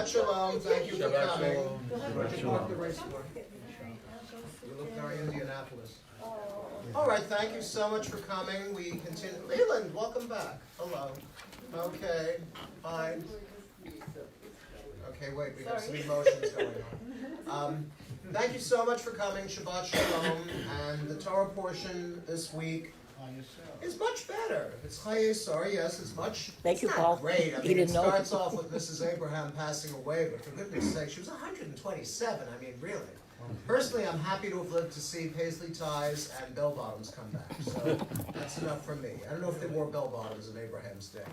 Shabbat Shalom. Thank you for Shabbat coming. Shalom. Where'd you park the race car? You look very Indianapolis. All right, thank you so much for coming. We continue. Leland, welcome back. Hello. Okay, fine. Okay, wait, we have some emotions going on. Thank you so much for coming. Shabbat Shalom. And the Torah portion this week is much better. It's Chayesar, yes, it's much. Thank you, not Paul. great. I He mean, it didn't know. starts off with Mrs. Abraham passing away, but for goodness sake, she was 127. I mean, really. Personally, I'm happy to have lived to see paisley ties and bell bottoms come back. So that's enough for me. I don't know if they wore bell bottoms in Abraham's day.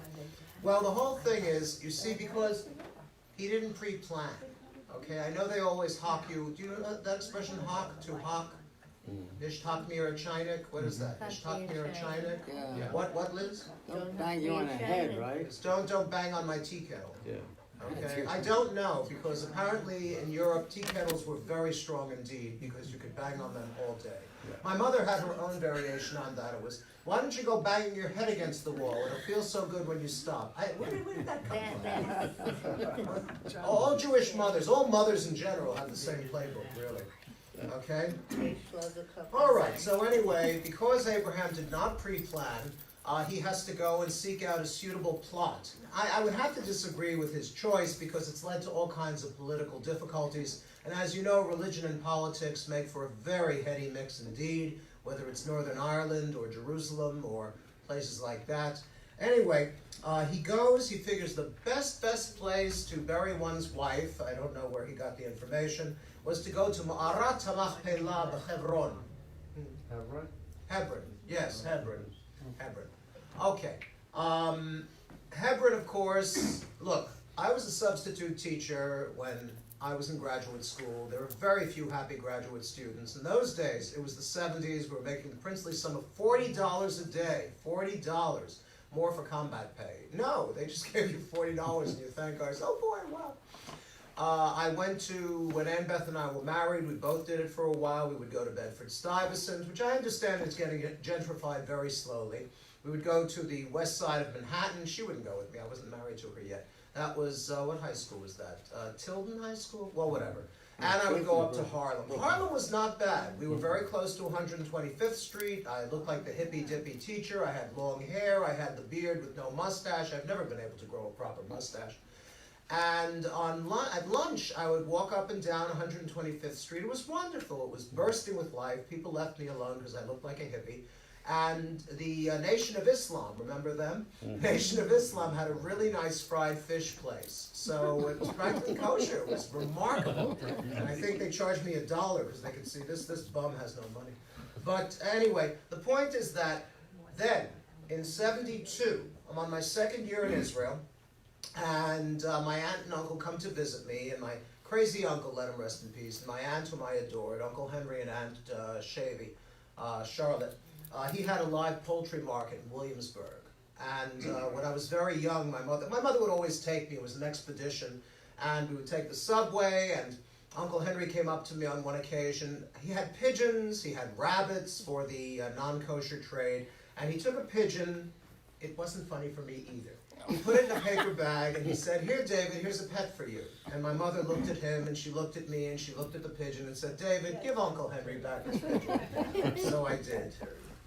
Well, the whole thing is, you see, because he didn't pre-plan. Okay, I know they always hawk you. Do you know that expression, hawk, to hawk? Ishtak mir a chinik? What is that? Ishtak mir a chinik? Yeah. What, Liz? Don't bang you on the head, right? It's don't bang on my tea kettle. Yeah. Okay, I don't know, because apparently in Europe, tea kettles were very strong indeed, because you could bang on them all day. My mother had her own variation on that. It was, why don't you go banging your head against the wall? It'll feel so good when you stop. Where did that come from? All Jewish mothers, all mothers in general have the same playbook, really. Okay? All right, so anyway, because Abraham did not pre-plan, he has to go and seek out a suitable plot. I would have to disagree with his choice because it's led to all kinds of political difficulties. And as you know, religion and politics make for a very heady mix indeed, whether it's Northern Ireland or Jerusalem or places like that. Anyway, he goes, he figures the best place to bury one's wife, I don't know where he got the information, was to go to Ma'arat HaMachpelah b'Hebron. Hebron, yes, Hebron. Okay. Hebron, of course, look, I was a substitute teacher when I was in graduate school. There were very few happy graduate students. In those days, it was the 70s, we were making the princely sum of $40 a day. $40. More for combat pay. No, they just gave you $40 and you thank God. Oh boy, wow. I went to, when Ann Beth and I were married, we both did it for a while. We would go to Bedford-Stuyvesant, which I understand is getting gentrified very slowly. We would go to the west side of Manhattan. She wouldn't go with me. I wasn't married to her yet. That was, what high school was that? Tilden High School? Well, whatever. And I would go up to Harlem. Harlem was not bad. We were very close to 125th Street. I looked like the hippy-dippy teacher. I had long hair. I had the beard with no mustache. I've never been able to grow a proper mustache. And at lunch, I would walk up and down 125th Street. It was wonderful. It was bursting with life. People left me alone because I looked like a hippie. And the Nation of Islam, remember them? Nation of Islam had a really nice fried fish place. So it was practically kosher. It was remarkable. And I think they charged me $1 because they could see this bum has no money. But anyway, the point is that then, in '72, I'm on my second year in Israel, and my aunt and uncle come to visit me, and my crazy uncle, let him rest in peace, and my aunt whom I adored, Uncle Henry and Aunt Shavy, Charlotte. He had a live poultry market in Williamsburg, and when I was very young, my mother would always take me. It was an expedition, and we would take the subway, and Uncle Henry came up to me on one occasion. He had pigeons, he had rabbits for the non-kosher trade, and he took a pigeon. It wasn't funny for me either. He put it in a paper bag, and he said, "Here, David, here's a pet for you." And my mother looked at him, and she looked at me, and she looked at the pigeon, and said, "David, give Uncle Henry back his pigeon." So I did.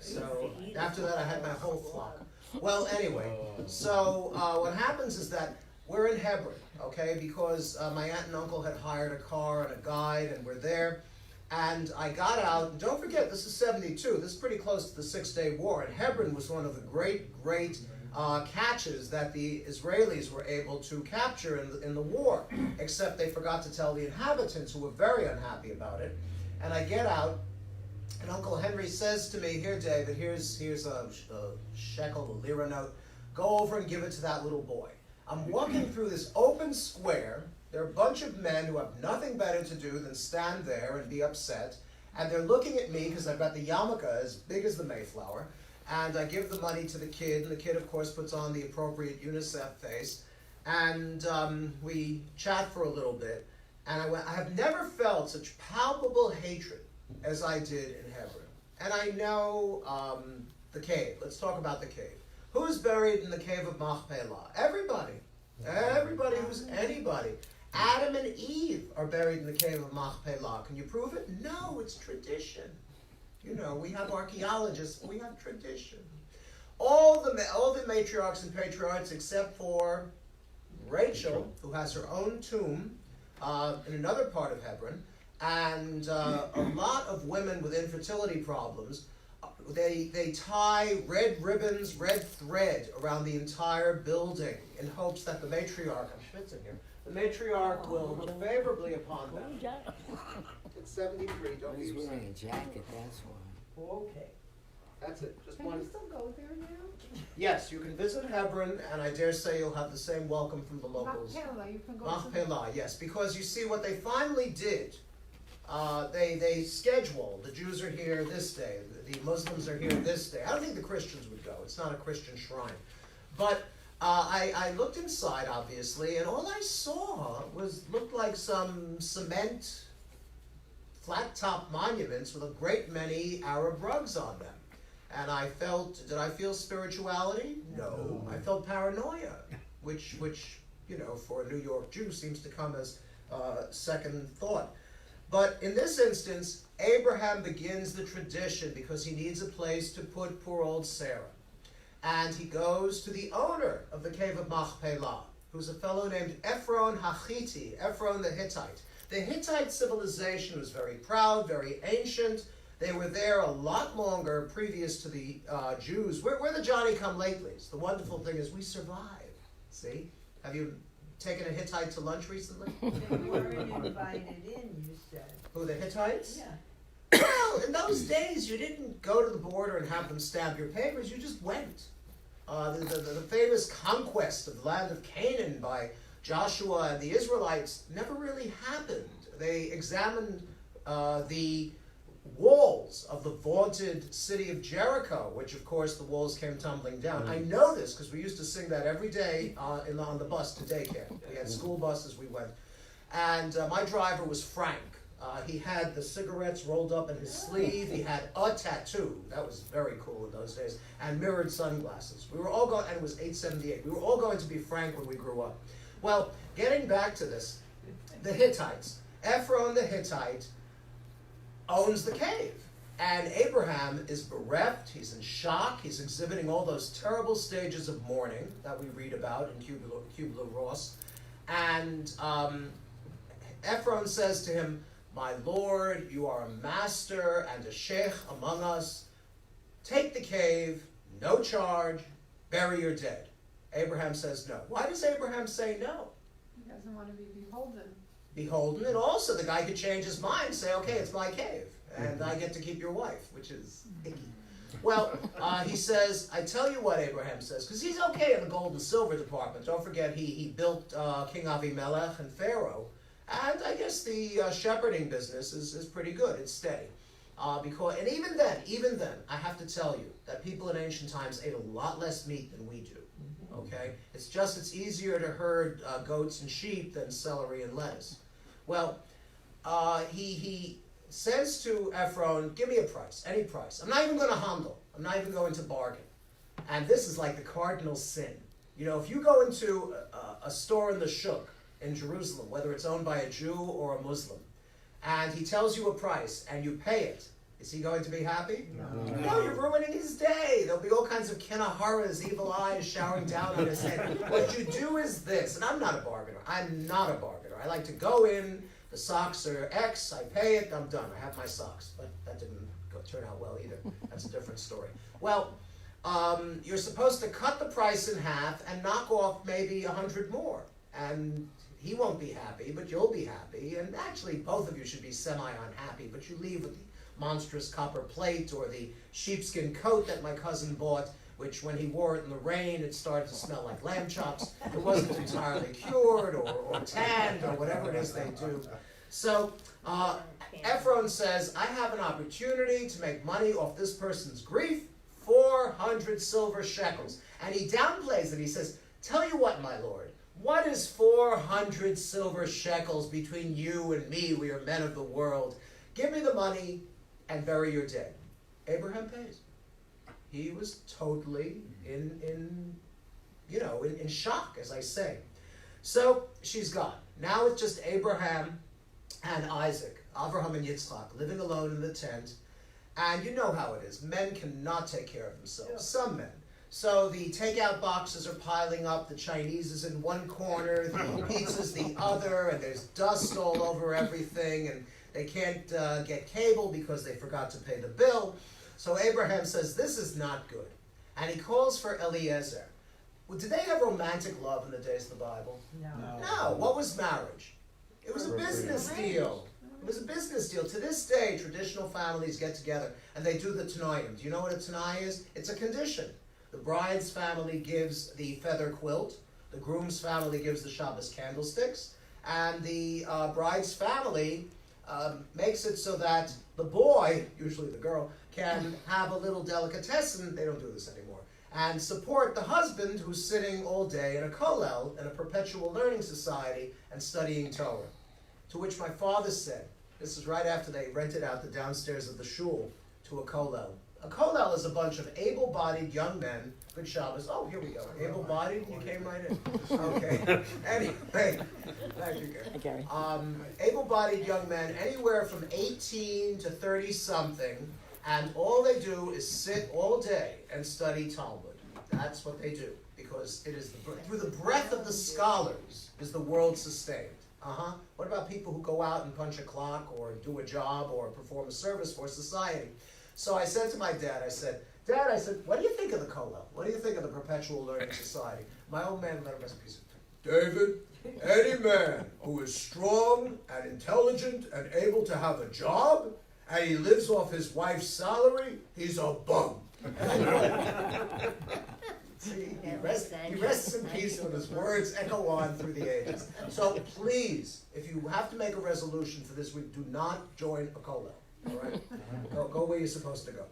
So after that, I had my whole flock. Well, anyway, so what happens is that we're in Hebron, okay, because my aunt and uncle had hired a car and a guide, and we're there. And I got out, and don't forget, this is '72. This is pretty close to the Six-Day War, and Hebron was one of the great catches that the Israelis were able to capture in the war, except they forgot to tell the inhabitants, who were very unhappy about it. And I get out, and Uncle Henry says to me, "Here, David, here's a shekel, a lira note. Go over and give it to that little boy." I'm walking through this open square. There are a bunch of men who have nothing better to do than stand there and be upset. And they're looking at me because I've got the yarmulke as big as the Mayflower. And I give the money to the kid, and the kid, of course, puts on the appropriate UNICEF face. And we chat for a little bit. And I have never felt such palpable hatred as I did in Hebron. And I know the cave. Let's talk about the cave. Who's buried in the cave of Machpelah? Everybody. Everybody who's anybody. Adam and Eve are buried in the cave of Machpelah. Can you prove it? No, it's tradition. You know, we have archaeologists, we have tradition. All the matriarchs and patriarchs except for Rachel, who has her own tomb in another part of Hebron, and a lot of women with infertility problems, they tie red ribbons, red thread around the entire building in hopes that the matriarch, I'm schwitzing here, the matriarch will look favorably upon them. It's 73, don't He's use wearing it. a jacket, that's why. Okay. That's it. Just Can one. you still go there now? Yes, you can visit Hebron, and I dare say you'll have the same welcome from the locals. Machpelah, you can go to. Machpelah, yes, because you see what they finally did. They scheduled. The Jews are here this day. The Muslims are here this day. I don't think the Christians would go. It's not a Christian shrine. But I looked inside, obviously, and all I saw looked like some cement flat-top monuments with a great many Arab rugs on them. And did I feel spirituality? No. I felt paranoia, which you know, for a New York Jew seems to come as second thought. But in this instance, Abraham begins the tradition because he needs a place to put poor old Sarah. And he goes to the owner of the cave of Machpelah, who's a fellow named Ephron Hachiti, Ephron the Hittite. The Hittite civilization was very proud, very ancient. They were there a lot longer previous to the Jews. We're the Johnny-come-latelys. The wonderful thing is we survive. See? Have you taken a Hittite to lunch recently? They weren't invited in, you said. Who, the Hittites? Yeah. Well, in those days, you didn't go to the border and have them stamp your papers. You just went. The famous conquest of the land of Canaan by Joshua and the Israelites never really happened. They examined the walls of the vaunted city of Jericho, which of course the walls came tumbling down. I know this because we used to sing that every day on the bus to daycare. We had school buses, we went. And my driver was Frank. He had the cigarettes rolled up in his sleeve. He had a tattoo. That was very cool in those days. And mirrored sunglasses. We were all going, and it was 878. We were all going to be Frank when we grew up. Well, getting back to this, the Hittites. Ephron the Hittite owns the cave. And Abraham is bereft. He's in shock. He's exhibiting all those terrible stages of mourning that we read about in Kubler-Ross. And Ephron says to him, "My lord, you are a master and a sheikh among us. Take the cave, no charge, bury your dead." Abraham says no. Why does Abraham say no? He doesn't want to be beholden. Beholden, and also the guy could change his mind and say, okay, it's my cave, and I get to keep your wife, which is icky. Well, he says, I tell you what, Abraham says, because he's okay in the gold and silver department. Don't forget, he built King Avimelech and Pharaoh. And I guess the shepherding business is pretty good. It's steady. And even then, I have to tell you that people in ancient times ate a lot less meat than we do. Okay? It's easier to herd goats and sheep than celery and lettuce. Well, he says to Ephron, give me a price, any price. I'm not even going to handle. I'm not even going to bargain. And this is like the cardinal sin. You know, if you go into a store in the Shuk in Jerusalem, whether it's owned by a Jew or a Muslim, and he tells you a price and you pay it, is he going to be happy? No, you're ruining his day. There'll be all kinds of Kinaharas, evil eyes showering down on his head. What you do is this, and I'm not a bargainer. I'm not a bargainer. I like to go in, the socks are X, I pay it, I'm done. I have my socks. But that didn't turn out well either. That's a different story. Well, you're supposed to cut the price in half and knock off maybe 100 more. And he won't be happy, but you'll be happy. And actually, both of you should be semi-unhappy, but you leave with the monstrous copper plate or the sheepskin coat that my cousin bought, which when he wore it in the rain, it started to smell like lamb chops. It wasn't entirely cured or tanned or whatever it is they do. So Ephron says, I have an opportunity to make money off this person's grief, 400 silver shekels. And he downplays it. He says, tell you what, my lord, what is 400 silver shekels between you and me? We are men of the world. Give me the money and bury your dead. Abraham pays. He was totally in shock, as I say. So she's gone. Now it's just Abraham and Isaac, Abraham and Yitzchak, living alone in the tent. And you know how it is. Men cannot take care of themselves. Yeah. Some men. So the takeout boxes are piling up. The Chinese is in one corner, the pizza's the other, and there's dust all over everything, and they can't get cable because they forgot to pay the bill. So Abraham says, this is not good. And he calls for Eliezer. Well, did they have romantic love in the days of the Bible? No. No. What was marriage? It was a business deal. It was a business deal. To this day, traditional families get together and they do the Tanoim. Do you know what a Tanai is? It's a condition. The bride's family gives the feather quilt. The groom's family gives the Shabbos candlesticks. And the bride's family makes it so that the boy, usually the girl, can have a little delicatessen. They don't do this anymore. And support the husband who's sitting all day in a kollel, in a perpetual learning society, and studying Torah. To which my father said, this is right after they rented out the downstairs of the shul to a kollel. A kollel is a bunch of able-bodied young men. Good Shabbos. Oh, here we go. Able-bodied? You came right in. Okay. Anyway, thank you, Gary. able-bodied young men, anywhere from 18 to 30-something, and all they do is sit all day and study Talmud. That's what they do, because it is through the breath of the scholars is the world sustained. What about people who go out and punch a clock or do a job or perform a service for society? So I said to my dad, Dad, what do you think of the kollel? What do you think of the perpetual learning society? My old man let him rest in peace. David, any man who is strong and intelligent and able to have a job and he lives off his wife's salary, he's a bum. See, he rests in peace when his words echo on through the ages. So please, if you have to make a resolution for this week, do not join a kollel. All right? Go where you're supposed to go.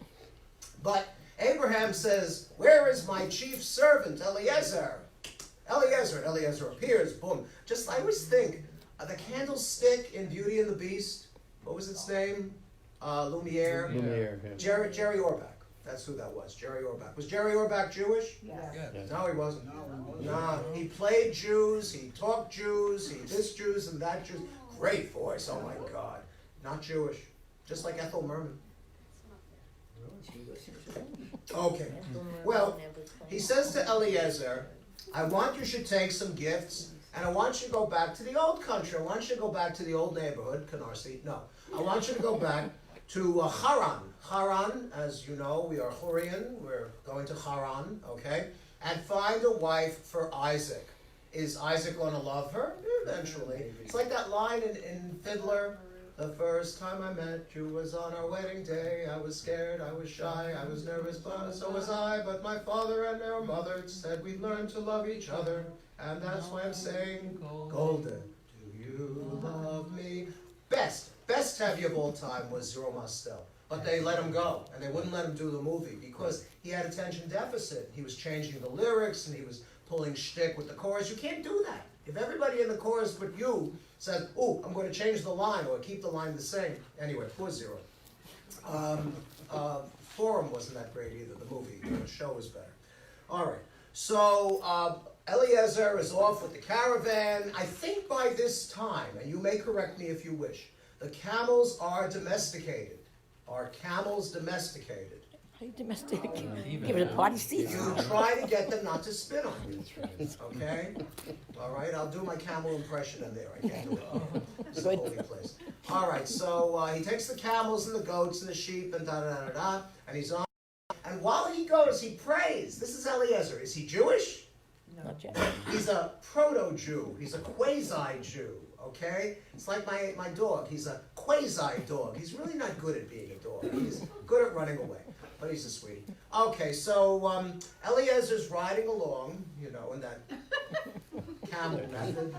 But Abraham says, where is my chief servant, Eliezer? Eliezer appears, boom. Just, I always think, the candlestick in Beauty and the Beast, what was its name? Lumiere. Lumiere, yeah. Jerry Orbach. That's who that was, Jerry Orbach. Was Jerry Orbach Jewish? Yes. Yes. No, he wasn't. No, he played Jews, he talked Jews, he this Jews and that Jews. Great voice, oh my God. Not Jewish. Just like Ethel Merman. Okay. Well, he says to Eliezer, I want you should take some gifts, and I want you to go back to the old country. I want you to go back to the old neighborhood, Canarsie. No. I want you to go back to Haran. Haran, as you know, we are Hurrian. We're going to Haran, okay? And find a wife for Isaac. Is Isaac going to love her? Eventually. It's like that line in Fiddler. The first time I met you was on our wedding day. I was scared, I was shy, I was nervous, but so was I. But my father and our mother said we'd learn to love each other. And that's why I'm saying, Golden, do you love me? Best heavy of all time was Zero Mostel. But they let him go, and they wouldn't let him do the movie because he had attention deficit. He was changing the lyrics, and he was pulling shtick with the chorus. You can't do that. If everybody in the chorus but you says, oh, I'm going to change the line or keep the line the same. Anyway, poor Zero. Forum wasn't that great either, the movie. The show was better. All right. So Eliezer is off with the caravan. I think by this time, and you may correct me if you wish, the camels are domesticated. Are camels domesticated? How you domestic? Give it a party seat. You try to get them not to spit on you. Okay? All right, I'll do my camel impression in there. I can't do it. It's a holy place. All right, so he takes the camels and the goats and the sheep and da-da-da-da-da, and he's on. And while he goes, he prays. This is Eliezer. Is he Jewish? No. Not yet. He's a proto-Jew. He's a quasi-Jew. Okay? It's like my dog. He's a quasi-dog. He's really not good at being a dog. He's good at running away. But he's a sweetie. Okay, so Eliezer's riding along, you know, in that camel method.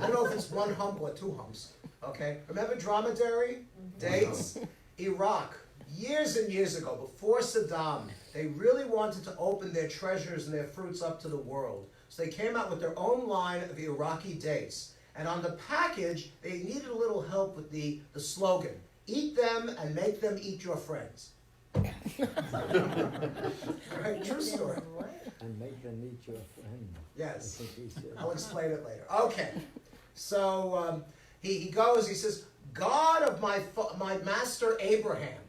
I don't know if it's one hump or two humps. Okay? Remember dromedary? Dates? Iraq. Years and years ago, before Saddam, they really wanted to open their treasures and their fruits up to the world. So they came out with their own line of Iraqi dates. And on the package, they needed a little help with the slogan, eat them and make them eat your friends. Right? True story. And make them meet your friend. Yes. I think he said. I'll explain it later. Okay. So he goes, he says, God of my master Abraham,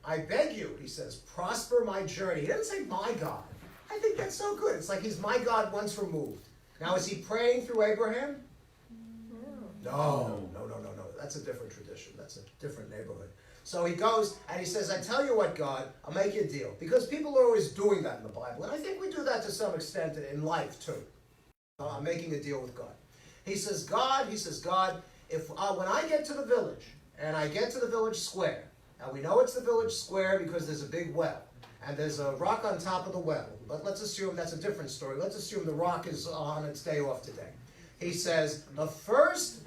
I beg you, he says, prosper my journey. He doesn't say my God. I think that's so good. It's like he's my God once removed. Now, is he praying through Abraham? No. That's a different tradition. That's a different neighborhood. So he goes and he says, I tell you what, God, I'll make you a deal. Because people are always doing that in the Bible. And I think we do that to some extent in life too. I'm making a deal with God. He says, God, if when I get to the village, and I get to the village square, and we know it's the village square because there's a big well, and there's a rock on top of the well, but let's assume that's a different story. Let's assume the rock is on its day off today. He says, the first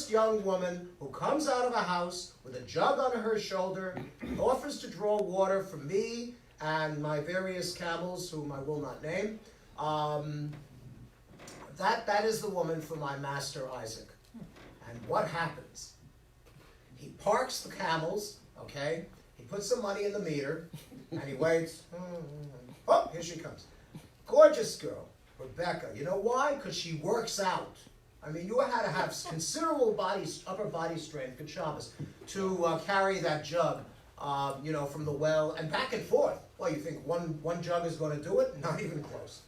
young woman who comes out of a house with a jug on her shoulder, offers to draw water for me and my various camels, whom I will not name, that is the woman for my master Isaac. And what happens? He parks the camels, okay? He puts some money in the meter, and he waits. Oh, here she comes. Gorgeous girl, Rebecca. You know why? Because she works out. I mean, you had to have considerable upper body strength, good Shabbos, to carry that jug, from the well and back and forth. Well, you think one jug is going to do it? Not even close.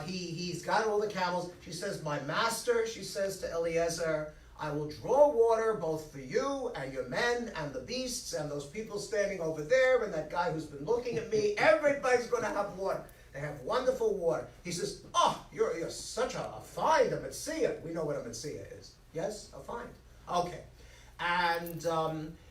He's got all the camels. She says, my master, she says to Eliezer, I will draw water both for you and your men and the beasts and those people standing over there and that guy who's been looking at me. Everybody's going to have water. They have wonderful water. He says, oh, you're such a find, a Metzia. We know what a Metzia is. Yes, a find. Okay. And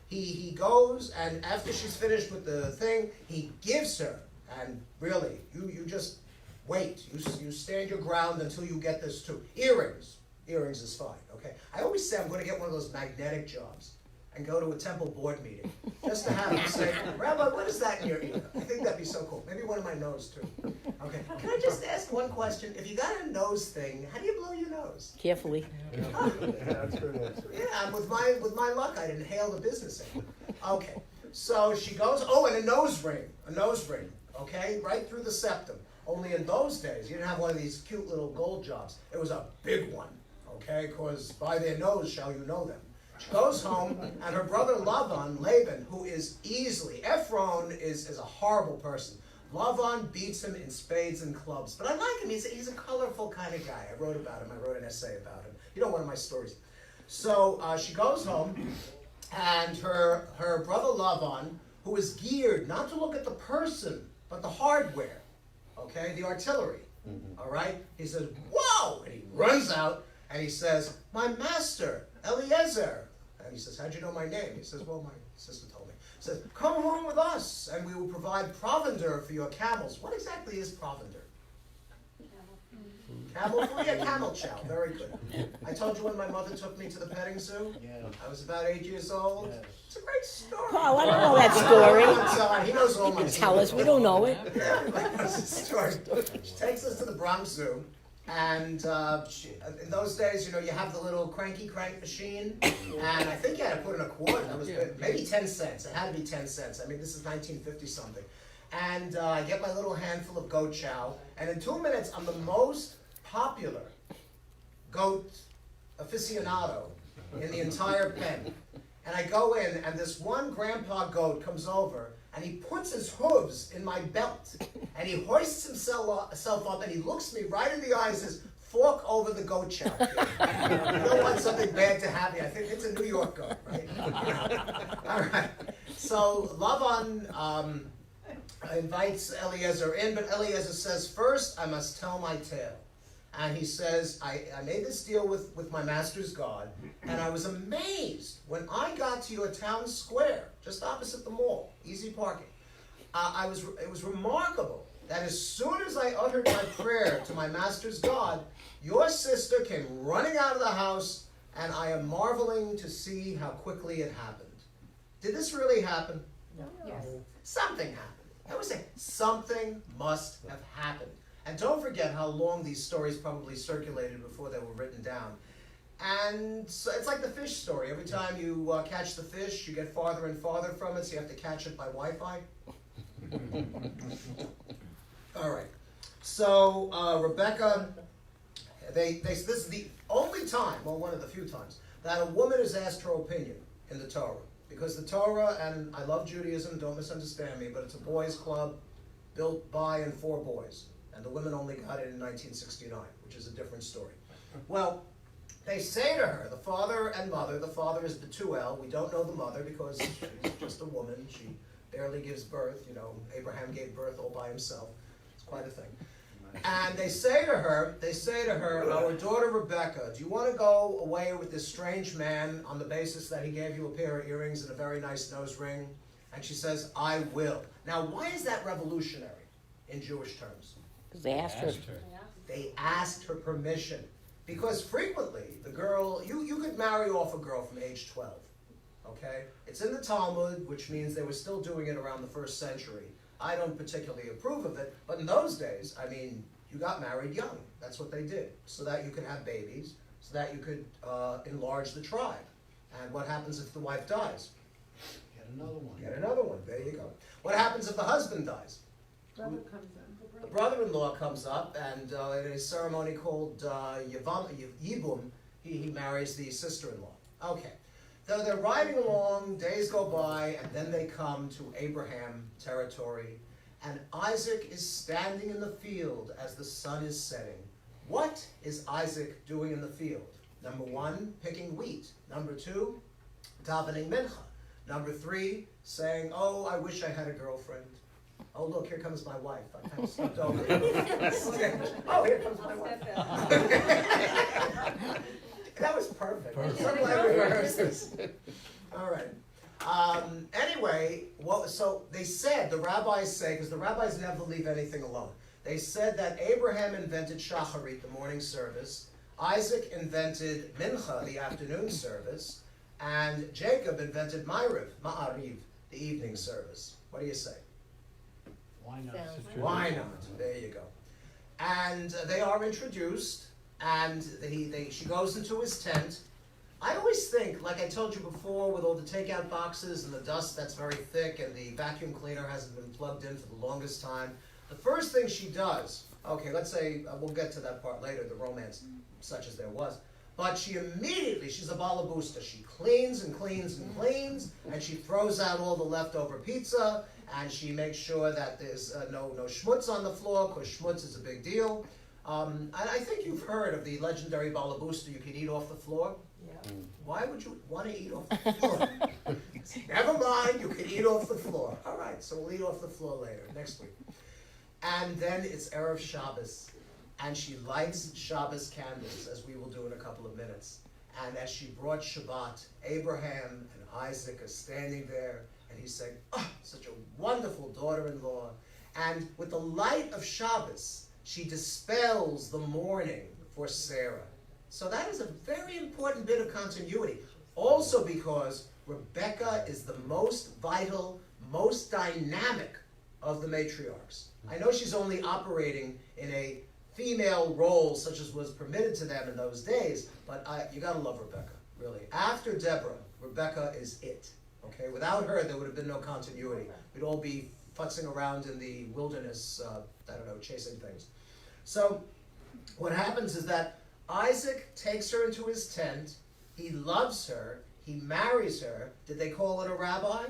he goes, and after she's finished with the thing, he gives her, and really, you just wait. You stand your ground until you get this too. Earrings. Earrings is fine, okay? I always say I'm going to get one of those magnetic jobs and go to a temple board meeting just to have them say, Rabbi, what is that in your ear? I think that'd be so cool. Maybe one in my nose, too. Okay, can I just ask one question? If you got a nose thing, how do you blow your nose? Carefully. That's a good answer. Yeah, with my luck, I'd inhale the business end. Okay, so she goes, and a nose ring, okay, right through the septum. Only in those days, you didn't have one of these cute little gold jobs. It was a big one, okay, because by their nose shall you know them. She goes home, and her brother Laban, who is Ephron is a horrible person. Laban beats him in spades and clubs. But I like him. He's a colorful kind of guy. I wrote about him. I wrote an essay about him. One of my stories. So she goes home, and her brother Laban, who is geared not to look at the person, but the hardware, okay, the artillery, all right? He says, whoa! And he runs out, and he says, my master, Eliezer. And he says, how'd you know my name? He says, well, my sister told me. He says, come home with us, and we will provide provender for your camels. What exactly is provender? Camel food? Yeah, camel chow. Very good. I told you when my mother took me to the petting zoo? Yeah. I was about 8 years old. Yes. It's a great story. Oh, I don't know that story. He knows all my Tell us, we don't know it. Yeah, everybody knows the story. She takes us to the Bronx Zoo, and in those days, you have the little crank machine, and I think you had to put in a quarter. That was maybe 10 cents. It had to be 10 cents. I mean, this is 1950 something. And I get my little handful of goat chow, and in 2 minutes, I'm the most popular goat aficionado in the entire pen. And I go in, and this one grandpa goat comes over, and he puts his hooves in my belt, and he hoists himself up, and he looks me right in the eye and says, fork over the goat chow. You don't want something bad to happen. I think it's a New York goat, right? All right. So Laban invites Eliezer in, but Eliezer says, first I must tell my tale. And he says, I made this deal with my master's God, and I was amazed when I got to your town square, just opposite the mall, easy parking. It was remarkable that as soon as I uttered my prayer to my master's God, your sister came running out of the house, and I am marveling to see how quickly it happened. Did this really happen? No. Yes. Something happened. I would say something must have happened. And don't forget how long these stories probably circulated before they were written down. And so it's like the fish story. Every time you catch the fish, you get farther and farther from it, so you have to catch it by Wi-Fi. All right. So Rebecca, this is the only time, well, one of the few times, that a woman is asked her opinion in the Torah. Because the Torah, and I love Judaism, don't misunderstand me, but it's a boys' club built by and for boys. And the women only got it in 1969, which is a different story. Well, they say to her, the father and mother, the father is Betuel, we don't know the mother because she's just a woman, she barely gives birth, you know, Abraham gave birth all by himself. It's quite a thing. And they say to her, our daughter Rebecca, do you want to go away with this strange man on the basis that he gave you a pair of earrings and a very nice nose ring? And she says, I will. Now, why is that revolutionary in Jewish terms? Because they asked her. They asked her permission. Because frequently, the girl, you could marry off a girl from age 12, okay? It's in the Talmud, which means they were still doing it around the 1st century. I don't particularly approve of it, but in those days, I mean, you got married young. That's what they did, so that you could have babies, so that you could enlarge the tribe. And what happens if the wife dies? Get another one. Get another one, there you go. What happens if the husband dies? Brother comes in. The brother-in-law comes up, and in a ceremony called Yibum, he marries the sister-in-law. Okay. So they're riding along, days go by, and then they come to Abraham territory, and Isaac is standing in the field as the sun is setting. What is Isaac doing in the field? Number 1, picking wheat. Number 2, davening mincha. Number 3, saying, oh, I wish I had a girlfriend. Oh, look, here comes my wife. I kind of slipped over. Oh, here comes my wife. That was perfect. I'm so glad we rehearsed this. All right. Anyway, so they said, the rabbis say, because the rabbis never leave anything alone. They said that Abraham invented shacharit, the morning service. Isaac invented mincha, the afternoon service. And Jacob invented ma'ariv, the evening service. What do you say? Why not? Why not? There you go. And they are introduced, and she goes into his tent. I always think, like I told you before, with all the takeout boxes and the dust that's very thick and the vacuum cleaner hasn't been plugged in for the longest time, the first thing she does, okay, let's say, we'll get to that part later, the romance, such as there was, but she's a balabusta. She cleans and cleans and cleans, and she throws out all the leftover pizza, and she makes sure that there's no schmutz on the floor, because schmutz is a big deal. And I think you've heard of the legendary balabusta, you can eat off the floor. Yeah. Why would you want to eat off the floor? Never mind, you can eat off the floor. All right, so we'll eat off the floor later, next week. And then it's Erev Shabbos, and she lights Shabbos candles, as we will do in a couple of minutes. And as she brought Shabbat, Abraham and Isaac are standing there, and he's saying, oh, such a wonderful daughter-in-law. And with the light of Shabbos, she dispels the mourning for Sarah. So that is a very important bit of continuity. Also because Rebecca is the most vital, most dynamic of the matriarchs. I know she's only operating in a female role such as was permitted to them in those days, but you gotta love Rebecca, really. After Deborah, Rebecca is it. Okay, without her, there would have been no continuity. We'd all be futzing around in the wilderness, I don't know, chasing things. So, what happens is that Isaac takes her into his tent, he loves her, he marries her. Did they call it a rabbi?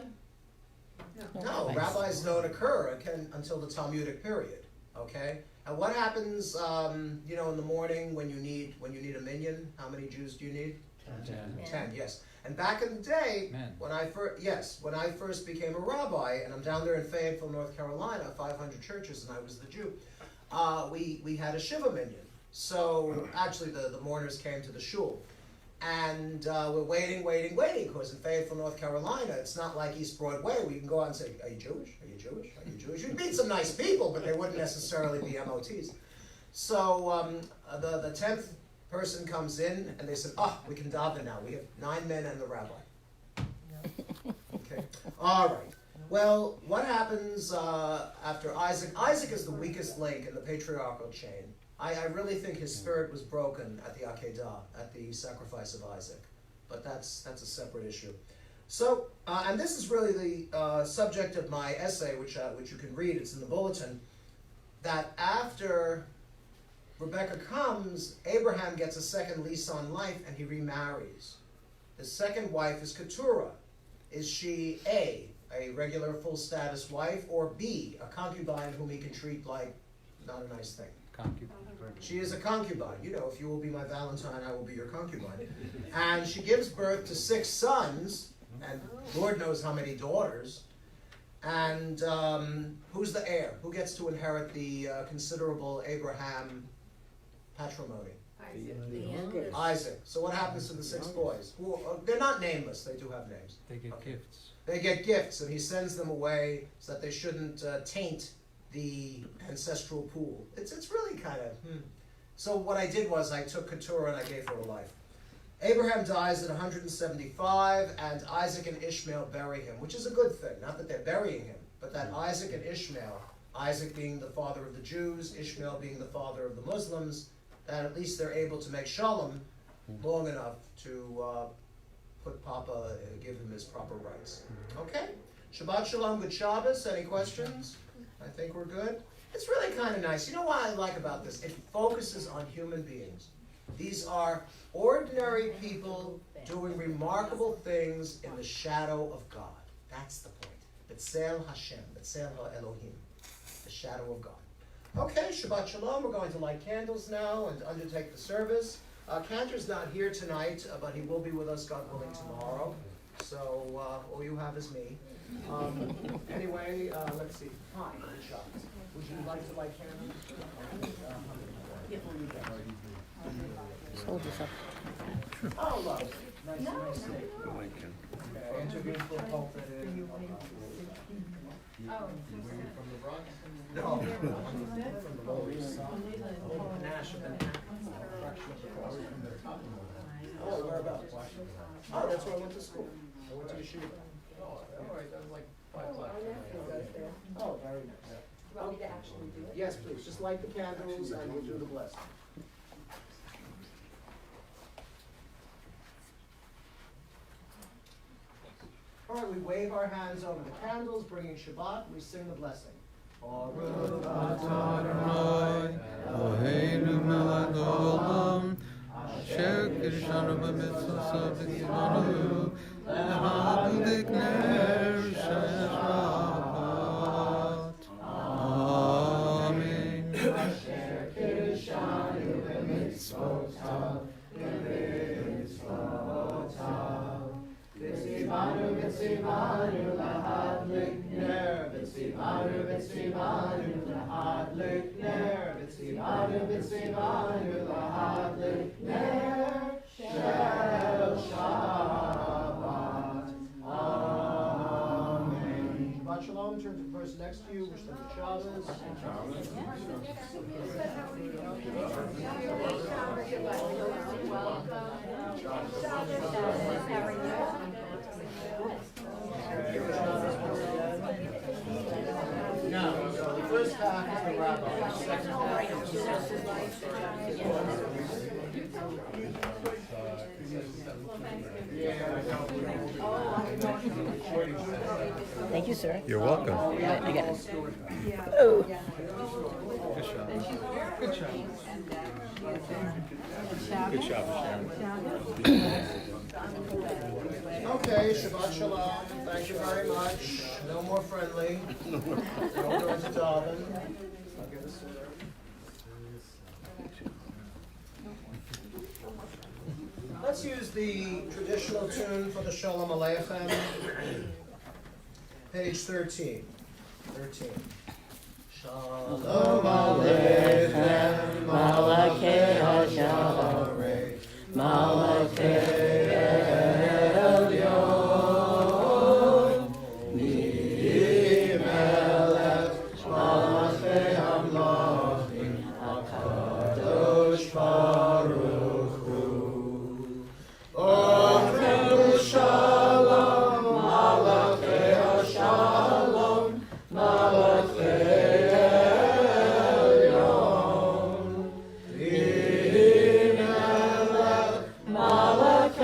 No, rabbis don't occur until the Talmudic period, okay? And what happens, in the morning when you need a minyan? How many Jews do you need? 10, yes. And back in the day, when I first became a rabbi, and I'm down there in Fayetteville, North Carolina, 500 churches, and I was the Jew, we had a Shiva minyan. So actually the mourners came to the shul. And we're waiting, because in Fayetteville, North Carolina, it's not like East Broadway where you can go out and say, are you Jewish? Are you Jewish? Are you Jewish? You'd meet some nice people, but they wouldn't necessarily be MOTs. So the 10th person comes in, and they said, we can daven now. We have 9 men and the rabbi. Okay. All right. Well, what happens after Isaac? Isaac is the weakest link in the patriarchal chain. I really think his spirit was broken at the Akedah, at the sacrifice of Isaac. But that's a separate issue. So, and this is really the subject of my essay, which you can read. It's in the bulletin. that after Rebecca comes, Abraham gets a second lease on life and he remarries. His second wife is Keturah. Is she A, regular full status wife, or B, a concubine whom he can treat like not a nice thing? She is a concubine. You know, if you will be my Valentine, I will be your concubine. And she gives birth to 6 sons, and Lord knows how many daughters. And who's the heir? Who gets to inherit the considerable Abraham patrimony? Isaac. So what happens to the 6 boys? Who they're not nameless. They do have names. They get gifts. They get gifts, and he sends them away so that they shouldn't taint the ancestral pool. It's really kind of. So what I did was I took Keturah and I gave her a life. Abraham dies at 175, and Isaac and Ishmael bury him, which is a good thing. Not that they're burying him, but that Isaac and Ishmael, Isaac being the father of the Jews, Ishmael being the father of the Muslims, that at least they're able to make Sholom long enough to put Papa, give him his proper rights. Okay? Shabbat Shalom, good Shabbos. Any questions? I think we're good. It's really kind of nice. You know what I like about this? It focuses on human beings. These are ordinary people doing remarkable things in the shadow of God. That's the point. B'tzel Hashem, B'tzel Elohim, the shadow of God. Okay, Shabbat Shalom. We're going to light candles now and undertake the service. Cantor's not here tonight, but he will be with us, God willing, tomorrow. So all you have is me. Anyway, let's see. Hi, good Shabbos. Would you like to light candles? Hold this up. Oh, love. Nice to see you. Okay, intervene for a pulpit. From the Bronx? No. From the Lower East Side. Nashville. Oh, whereabouts? Oh, that's where I went to school. I went to yeshiva. Oh, all right, that was like 5 blocks. Oh, very nice. You want me to actually do it? Yes, please. Just light the candles and we'll do the blessing. All right, we wave our hands over the candles, bringing Shabbat. We sing the blessing. Baruch atah Adonai, Eloheinu melech haolam, asher kiddushanu b'mitzvosav v'tzivanu le'ahavu l'kner Shabbat. Amen. Asher kiddushanu b'mitzvosav v'mitzvotav v'tzivanu lahad l'kner v'tzivanu lahad l'kner v'tzivanu lahad l'kner shel Shabbat. Amen. Shabbat Shalom. Turn to the person next to you. Wish them good Shabbos. Now, the first half is the rabbi. The second half is Thank you, sir. You're welcome. I got it. Oh. Good Shabbos. Good Shabbos. Good Shabbos, Sharon. Okay, Shabbat Shalom. Thank you very much. No more friendly. Don't go into Darwin. I'll get a sweater. Let's use the traditional tune for the Shalom Aleichem. Page 13. 13. Shalom Aleichem, Malakei HaShavarei, Malakei Elyon, Mimelech, Malachei Hamlachim, HaKadosh Baruch Hu. Ochenu Shalom, Malachei HaShalom, Malachei Elyon, Mimelech, Malachei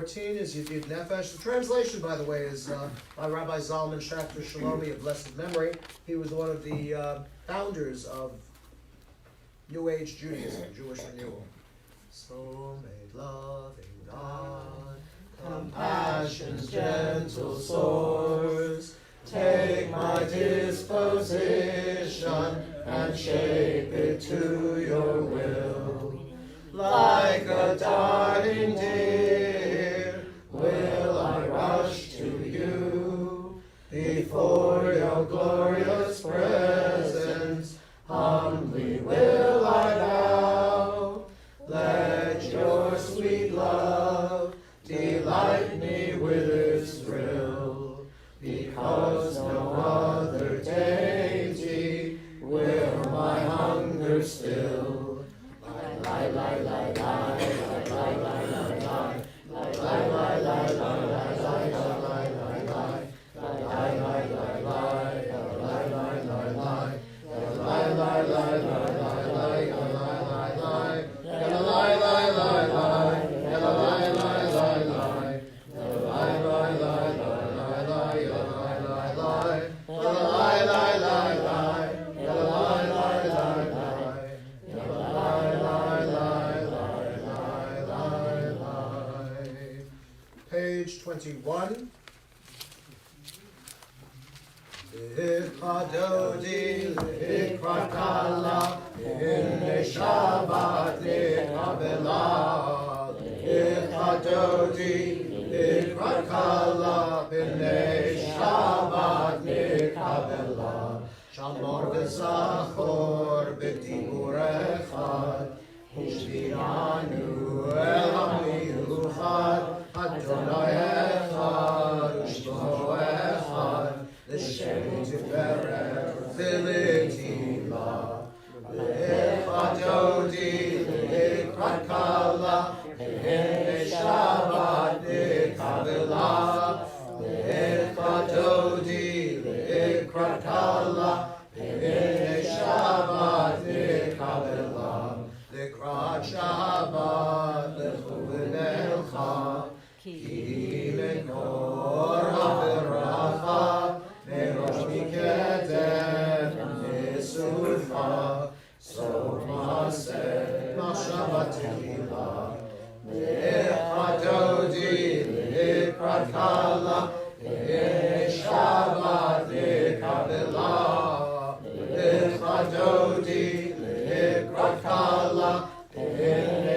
14 is Yedid Nefesh. The translation, by the way, is by Rabbi Zalman Schachter Shalomi of blessed memory. He was one of the founders of New Age Judaism, Jewish renewal. So may loving God, compassion's gentle source, take my disposition and shape it to your will. Like a darting deer, will I rush to you, before your glorious presence, humbly will I bow. Let your sweet love delight me with its thrill, because no other deity will my hunger still. Lie, lie, lie, lie, lie, lie, lie, lie, lie, lie, lie, lie, lie, lie, lie, lie, lie, Page 21. Dodi likrakala, in Shabbat likabela. Dodi likrakala, in Shabbat likabela. Shamor v'zachor b'diburecha, ushvianu el hamiluchad, Adonai echad, ushmo echad. L'shem tifereth v'letila, l'echadodi l'ikrat kala, l'chei Shabbat l'kabela, l'echadodi l'ikrat kala, l'chei Shabbat l'kabela, l'ikrat Shabbat l'chu v'nelcha, ki mekor ha'veracha, Merosh miketef nesufa, so maseh mashavat tehila. L'echadodi l'ikrat kala, l'shabbat l'kabela. L'echadodi l'ikrat kala,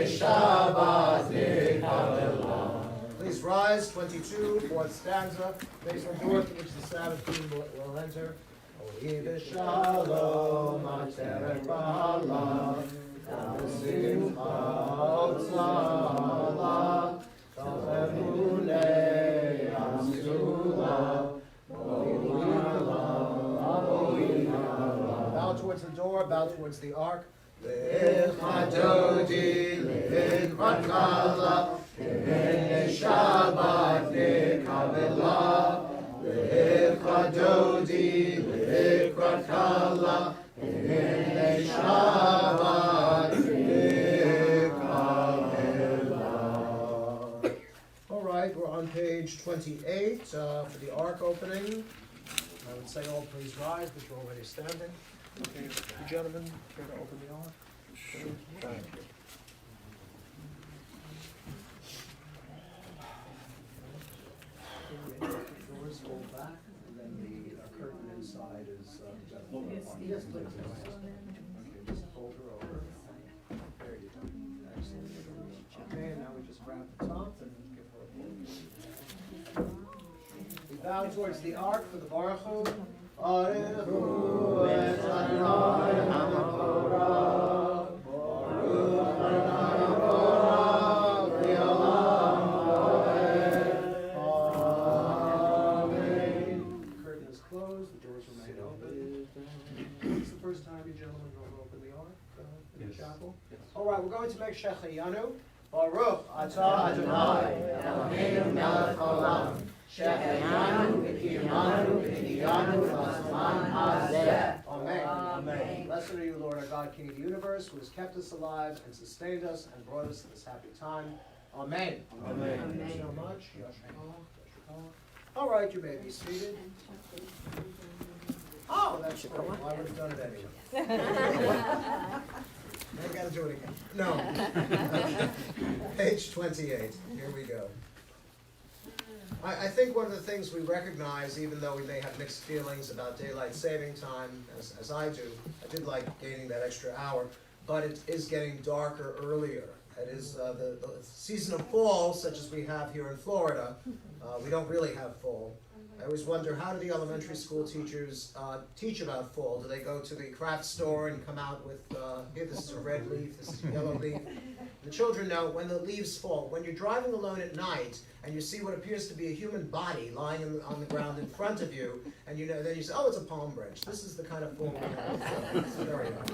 l'shabbat l'kabela. Please rise, 22, fourth stanza, based on door to which the Sabbath team will enter. Ohi v'shalom, ateret ba'ala, v'simcha otzala, v'emunei amzula, bow towards the door, bow towards the ark. L'chadodi l'ikrat kala, L'nei Shabbat l'kabela, l'chadodi l'ikrat kala, L'nei Shabbat l'kabela. All right, we're on page 28 for the ark opening. I would say all please rise, but you're already standing. Okay, you gentlemen, care to open the ark? Thank you. Doors hold back, and then the curtain inside is yes, please. Okay, just fold her over. There you go. Excellent. Okay, and now we just grab the top and give her a pull. We bow towards the ark for the Baruch Hu. Arechu et Adonai HaMakorah, Baruch Adonai HaMakorah, V'yolam Moed. Amen. The curtain is closed, the doors remain open. It's the first time you gentlemen will open the ark in the chapel. All right, we're going to make Shechayanu. Baruch Atah Adonai Eloheinu Melech Haolam. Shechayanu v'kiyamanu v'niyanu v'azman hazeh. Amen. Amen. Blessed are you, Lord our God, King of the universe, who has kept us alive and sustained us and brought us to this happy time. Amen. Amen. Thank you so much. All right, you may be seated. Oh, that's great. Well, I would have done it anyway. Never gotta do it again. No. Page 28, here we go. I think one of the things we recognize, even though we may have mixed feelings about daylight saving time, as I do, I did like gaining that extra hour, but it is getting darker earlier. It is the season of fall, such as we have here in Florida. We don't really have fall. I always wonder, how do the elementary school teachers teach about fall? Do they go to the craft store and come out with, here, this is a red leaf, this is a yellow leaf? The children know when the leaves fall. When you're driving alone at night and you see what appears to be a human body lying on the ground in front of you, and then you say, oh, it's a palm branch. This is the kind of fall we have. So, very nice.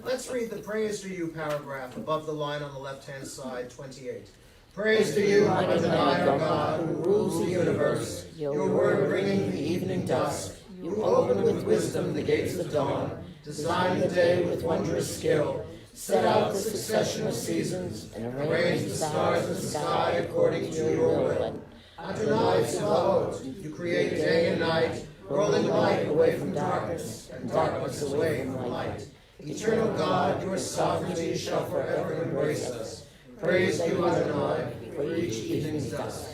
Let's read the praise to you paragraph above the line on the left-hand side, 28. Praise to you, Adonai, our God, who rules the universe. Your word bringing the evening dusk. You open with wisdom the gates of dawn. Design the day with wondrous skill. Set out the succession of seasons, and arrange the stars in the sky according to your will. Adonai Tzebaot, you create day and night, rolling light away from darkness, and darkness away from light. Eternal God, your sovereignty shall forever embrace us. Praise you, Adonai, for each evening's dusk.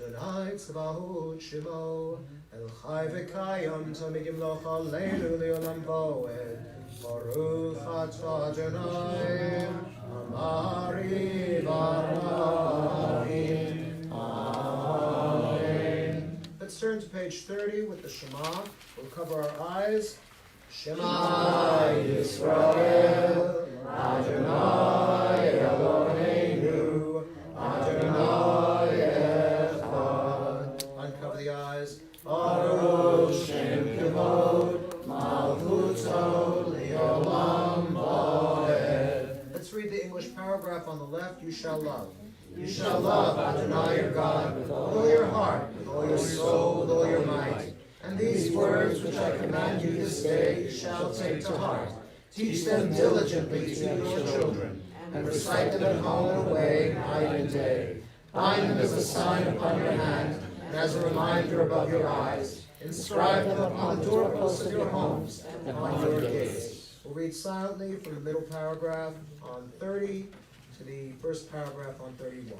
Adonai Tzvaot Shemo El Chai V'Kayam Tamid Yimloch Aleinu Le'olam Voed Baruch Atah Adonai Amari V'Arayim Amen. Let's turn to page 30 with the Shema. We'll cover our eyes. Shema Yisrael Adonai Eloheinu Adonai Echad. Uncover the eyes. Baruch Shem Kavod Malchuto Leolam Vaed. Let's read the English paragraph on the left. You shall love. You shall love Adonai your God with all your heart, with all your soul, with all your might. And these words which I command you this day you shall take to heart. Teach them diligently to your children, and recite them at home and away, night and day. Bind them as a sign upon your hand, and as a reminder above your eyes. Inscribe them upon the doorposts of your homes and upon your gates. We'll read silently from the middle paragraph on 30 to the first paragraph on 31.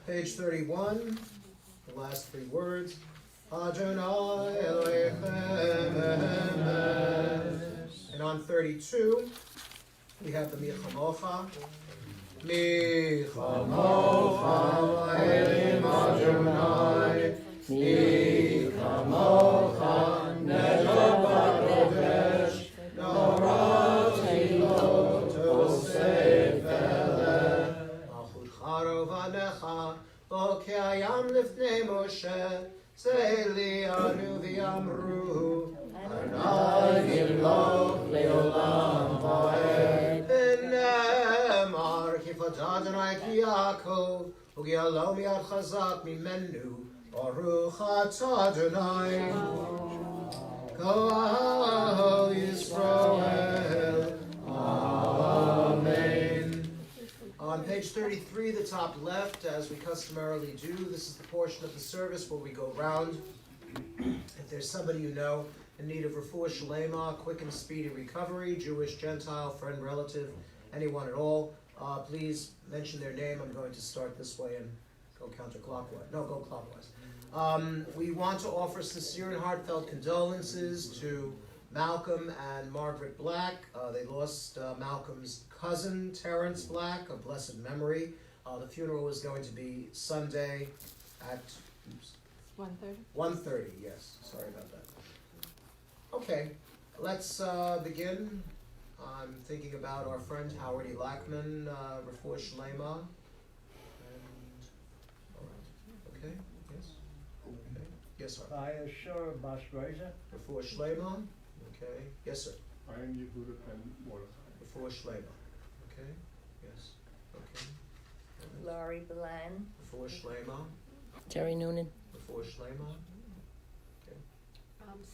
Page 31, the last three words. Adonai Elohechem. And on 32, we have the Michamocha. Michamocha Elohim Adonai. Michamocha Nedor Bakodesh. Norati Lo Tosef Eleh. Malchutcha Rovanecha. Bokei Hayam Lifnei Moshe. Tzeli Anu V'Yamru. Adonai Yimloch Leolam Vaed. V'nemar Kifat Adonai Ki Yaakov. U'Gialo Miyad Chazak Mimenu. Baruch Atah Adonai. Kol Yisrael. Amen. On page 33, the top left, as we customarily do, this is the portion of the service where we go around. If there's somebody you know in need of Refu'ahShelemah, quick and speedy recovery, Jewish, Gentile, friend, relative, anyone at all, please mention their name. I'm going to start this way and go counterclockwise. No, go clockwise. We want to offer sincere and heartfelt condolences to Malcolm and Margaret Black. They lost Malcolm's cousin, Terrence Black, of blessed memory. The funeral is going to be Sunday at 1:30. 1:30, yes. Sorry about that. Okay, let's begin. I'm thinking about our friend Howard E. Lackman, Refu'ahShelemah. And, all right. Okay, yes? Okay. Yes, sir. I assure Basraza. Refu'ahShelemah. Okay, yes, sir. Chaim Yehuda ben Mordechai. Refu'ahShelemah. Okay, yes, okay. Laurie Belen. Refu'ahShelemah, Terry Noonan. Refu'ahShelemah,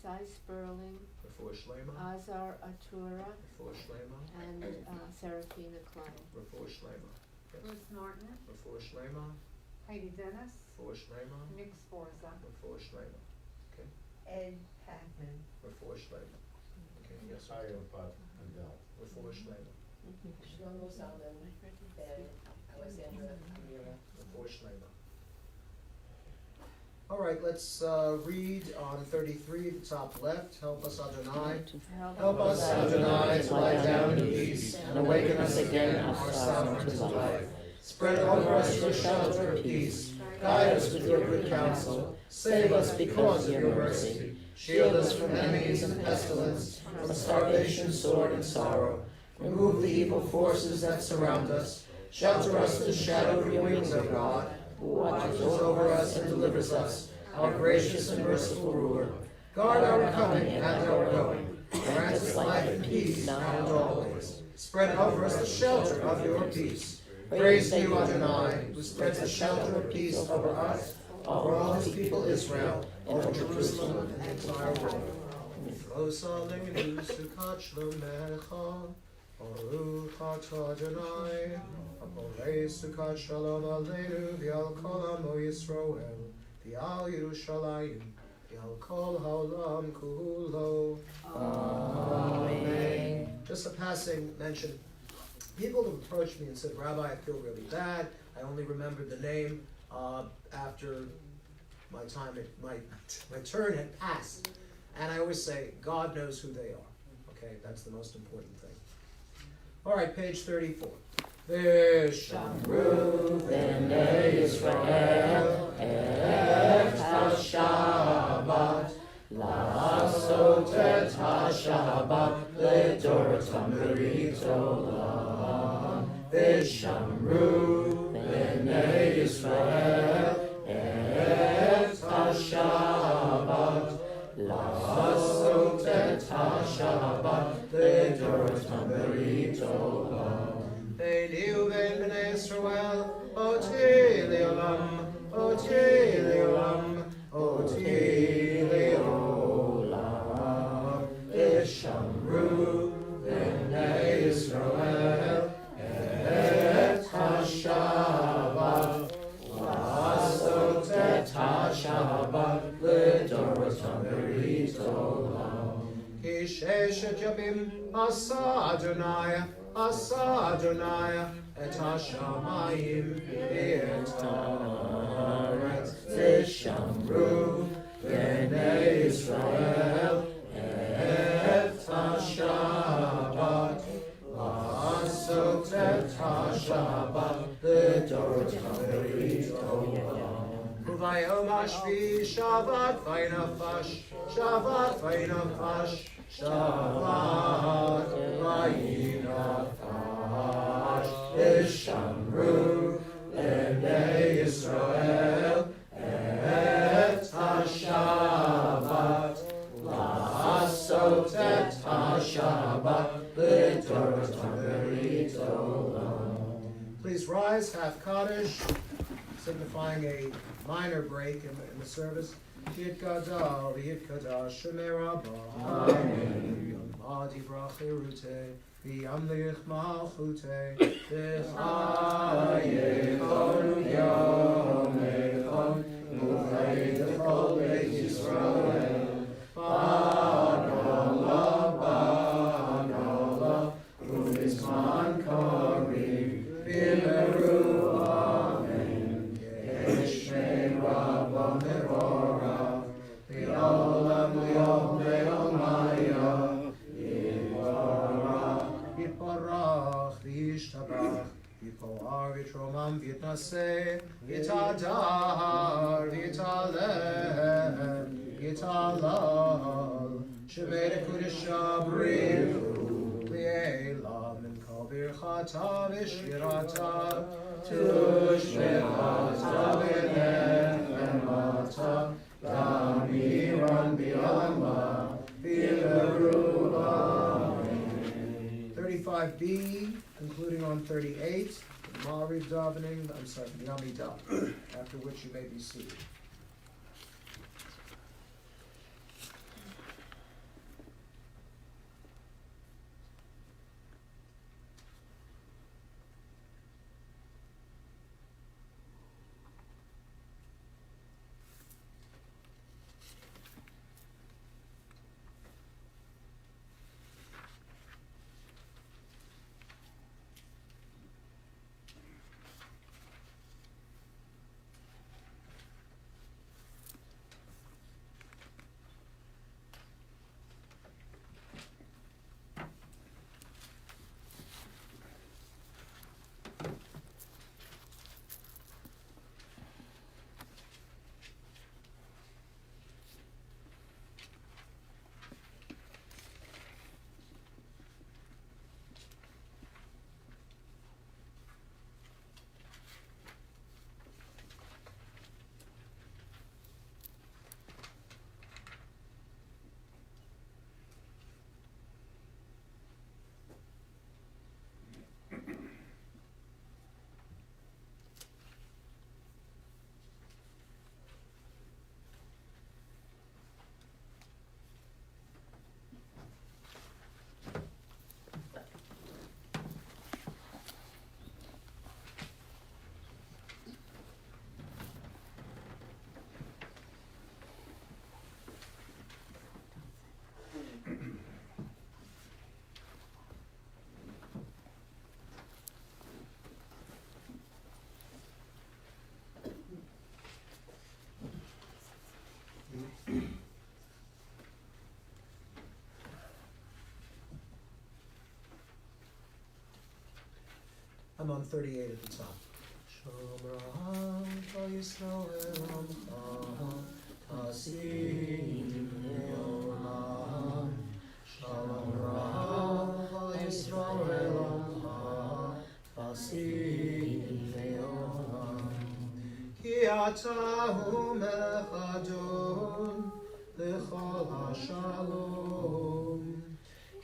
Cy Sperling, Refu'ahShelemah, Azar Atura, Refu'ahShelemah, and Serafina Klein. Refu'ahShelemah, Bruce Norton, Refu'ahShelemah, Heidi Dennis, Refu'ahShelemah, Nick Sforza, Refu'ahShelemah, Ed Packman. Refu'ahShelemah. Okay, yes, Refu'ahShelemah, Shlomo Salman, Ben Alexandra Amira. Refu'ahShelemah. All right, let's read on 33, the top left. Help us, Adonai. Help us, Adonai, to lie down in peace and awaken us again ourselves to life. Spread over us your shelter of peace. Guide us with your good counsel. Save us because of your mercy. Shield us from enemies and pestilence, from starvation, sword, and sorrow. Remove the evil forces that surround us. Shelter us in the shadow of your wings, O God, who watches over us and delivers us, our gracious and merciful ruler. Guard our coming and our going. Grant us life and peace now and always. Spread over us the shelter of your peace. Praise to you, Adonai, who spreads the shelter of peace over us, over all his people Israel, over Jerusalem and the entire world. V'los aleinu sukat shlomecha, Baruch atah Adonai, Habolei sukat shalom aleinu, v'al kol amo Yisroel, v'al Yerushalayim, v'al kol ha'olam kulo. Amen. Just a passing mention. People have approached me and said, Rabbi, I feel really bad. I only remembered the name after my turn had passed. And I always say, God knows who they are. Okay, that's the most important thing. All right, page 34. V'shamru b'nei Yisrael et ha-Shabbat la'asot et ha-Shabbat le'doratam b'ritolam. V'shamru b'nei Yisrael et ha-Shabbat la'asot et ha-Shabbat le'doratam b'ritolam. Ve'niu ve'en b'nei Yisrael oti le'olam, oti le'olam, oti le'olam. V'shamru b'nei Yisrael et ha-Shabbat la'asot et ha-Shabbat le'doratam b'ritolam. Ki sheshet yamim asa Adonai et ha-shamayim et haaretz. V'shamru b'nei Yisrael et ha-Shabbat la'asot et ha-Shabbat le'doratam b'ritolam. Uvayom hashvi Shabbat v'inafash, Shabbat v'inafash, Shabbat v'inafash. V'shamru b'nei Yisrael et ha-Shabbat la'asot et ha-Shabbat le'doratam b'ritolam. Please rise, half Kaddish, signifying a minor break in the service. Yitkadal, Yitkadash, Shemei Rabbah, Amen. Yamadi Brachirute, V'yamlich Malchute, V'chayechon Yomechon, Uvayid Chol Beit Yisrael, Ba'agala, Ba'agala, Uvizman Karim, V'meru Amen, Yeshmei Rabbah Merora, V'olam Yom Ve'omaya, Yiparach V'yishtabach, Yipoar V'yitromam V'yitnaseh, V'yitadar V'yitalem, V'yitalal, Shemei Dekudesha B'rivu, V'yelam and Kol Birchata V'shirata, Tushmechata V'nechemata, Damiran B'yama, V'meru Amen. 38, the Ma'ariv davening, I'm sorry, the Amidah, after which you may be seated. I'm on 38 at the top. Shalom Raham, Kol Yisrael Amcha, Tasim Leolam. Shalom Raham, Kol Yisrael Amcha, Tasim Leolam. Ki atahu melech Adon, lechol hashalom.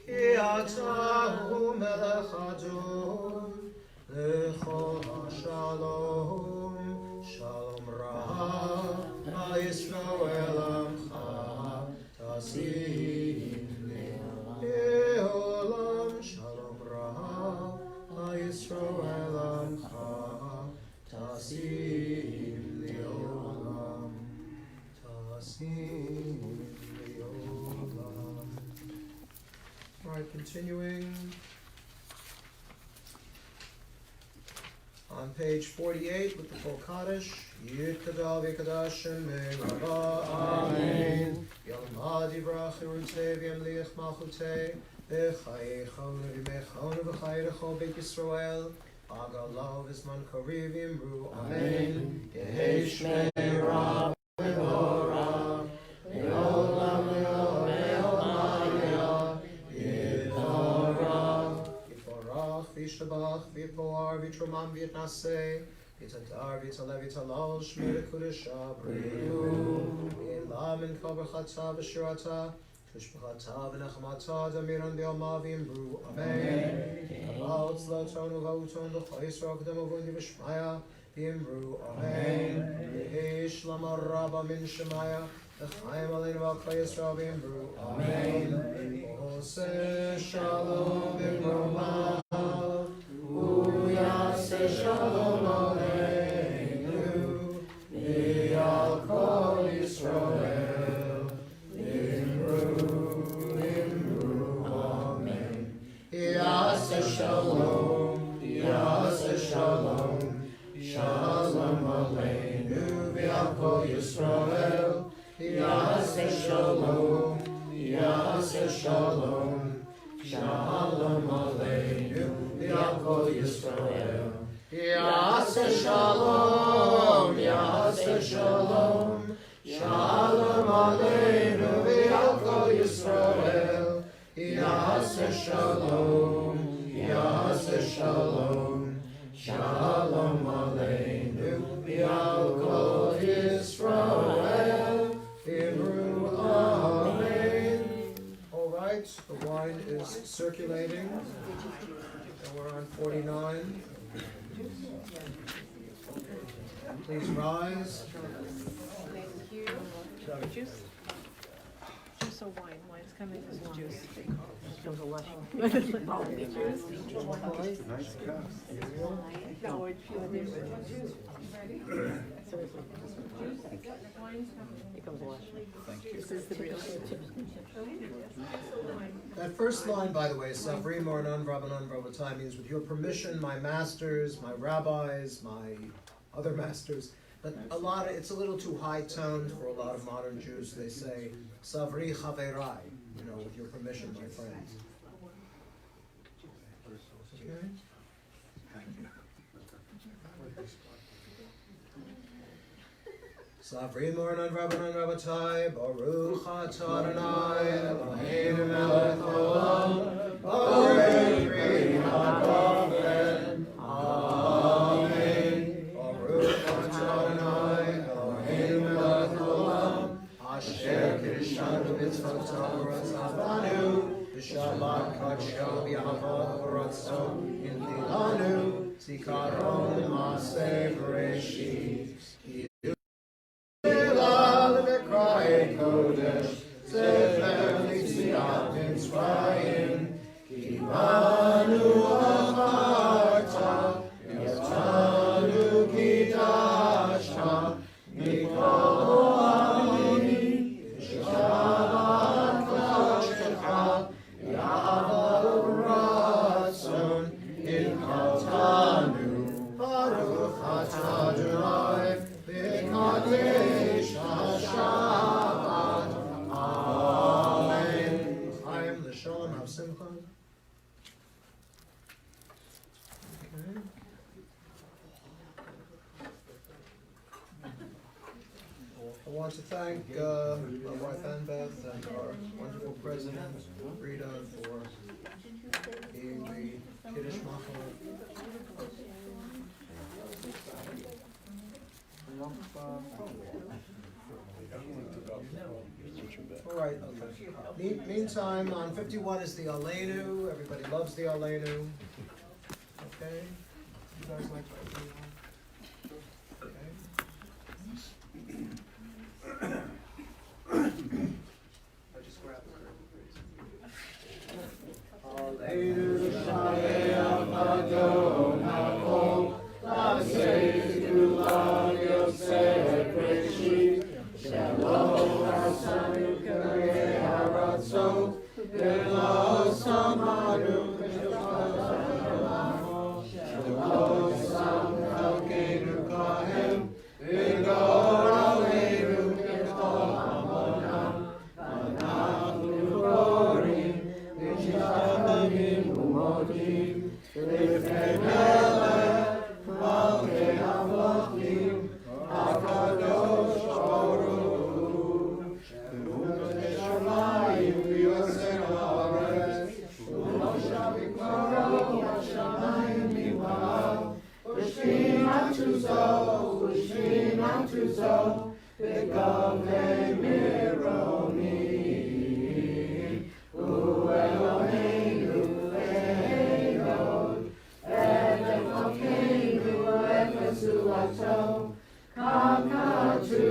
Ki atahu melech Adon, Lechol Shalom, Shalom Raha, Yisrael Amcha, Tasim Leolam, Shalom Raha, Yisrael Amcha, Tasim Leolam, Tasim Leolam. All right, continuing. On page 48 with the full Kaddish, Yikadal v'Kadashim me'Rabba, Amen. Yalmad yivrach Yerutei v'yamliach malchutei, v'chayecha v'yimecha v'chayecha b'Beit Yisrael, Agalav v'zman kariv yimru, Amen. Yehei shmei Rab v'Hora, Le'olam le'olam Yevorach, Yevorach v'Yishtabach v'Yitboar v'Yitromam v'Yitnaseh, V'Yitadar v'Yitaleh v'Yitalal Shmei L'Kudesha B'Rihu, V'Yelam in Kol B'Chata v'Shirata, Tushb'Chata v'Nechamata Damiran v'Yalma v'Yimru, Amen. V'Abal Tzlaton v'Auton v'Chol Yisrael K'dem Uvundi v'Shmaya v'Yimru, Amen. V'Yei Shlama Rabba min Shemaya, V'Chaim Aleinu v'Chol Yisrael v'Yimru, Amen. V'Oseh Shalom v'Bromah, U'Yaseh Shalom Aleinu, V'Yal Kol Yisrael, V'Yimru, Amen. Yaseh Shalom, Yaseh Shalom, Shalom Aleinu, V'Yal Kol Yisrael, Yaseh Shalom, Yaseh Shalom, Shalom Aleinu, V'Yal Kol Yisrael. Yaseh Shalom, Yaseh Shalom, Shalom Aleinu, V'Yal Kol Yisrael. Yaseh Shalom, Yaseh Shalom, Shalom Aleinu, V'Yal Kol Yisrael. Amen. All right, the wine is circulating. So we're on 49. Please rise. Thank you. Juice? Juice or wine? Wine's coming as long. Juice. Comes a lush. Juice? Nice cup. No, it's pure different. It comes lush. Thank you. This is the real That first line, by the way, Savrim or non Rabbanon Rabbatai, means with your permission, my masters, my rabbis, my other masters. But it's a little too high toned for a lot of modern Jews. They say Savri Chaverai, with your permission, my friends. Okay. Savrim or non Rabbanon Rabbatai, Baruch atah Adonai Eloheinu melech haolam, Borei pri hagafen. Amen. Baruch atah Adonai Eloheinu melech haolam, Asher kiddushanu b'mitzvotav v'ratzavanu, b'Shabbat kadsho b'yahava v'ratzon intilanu, zikaron ma'aseh b'reshit. Kodesh, Sefer Yitziat Mitzrayim, Kivanu Acharta, Yotanu Kidashta, Mikol Ha'amim, Shabbat Kodesh, Yahava Ratzon, Inkatanu, Baruch atah Adonai, V'kadesh HaShabbat. Amen. I am the Sholom of Simcha. Okay. I want to thank my wife Ann Beth and our wonderful president Rita for being the Kiddush Machal. All right. Okay. Meantime, on 51 is the Aleinu. Everybody loves the Aleinu. Okay. You guys like the Aleinu? Okay. I just grab the curtain, please. Aleinu Shalem Adon Hakol, Lasei Gula Yosef Reshit, Shalom Hasanu Karei Haratzot, Velo Samanu K'Shalom, Shalom Sam Chalkeinu Kahem, V'gor Aleinu K'chol Amonam, V'anachnu Korim, V'shamim Umodim, V'lifnei Melech, Malkei Hamlochim, HaKadosh Baruch, She'emunot Hashamayim v'yosei ha'aretz, U'moshav v'kvaro Hashamayim mima'al, U'shvin ha'tzuzo, U'shvin ha'tzuzo, V'gavei mironim, U'Eloheinu le'elod, Elokeinu efesuato, Kakatu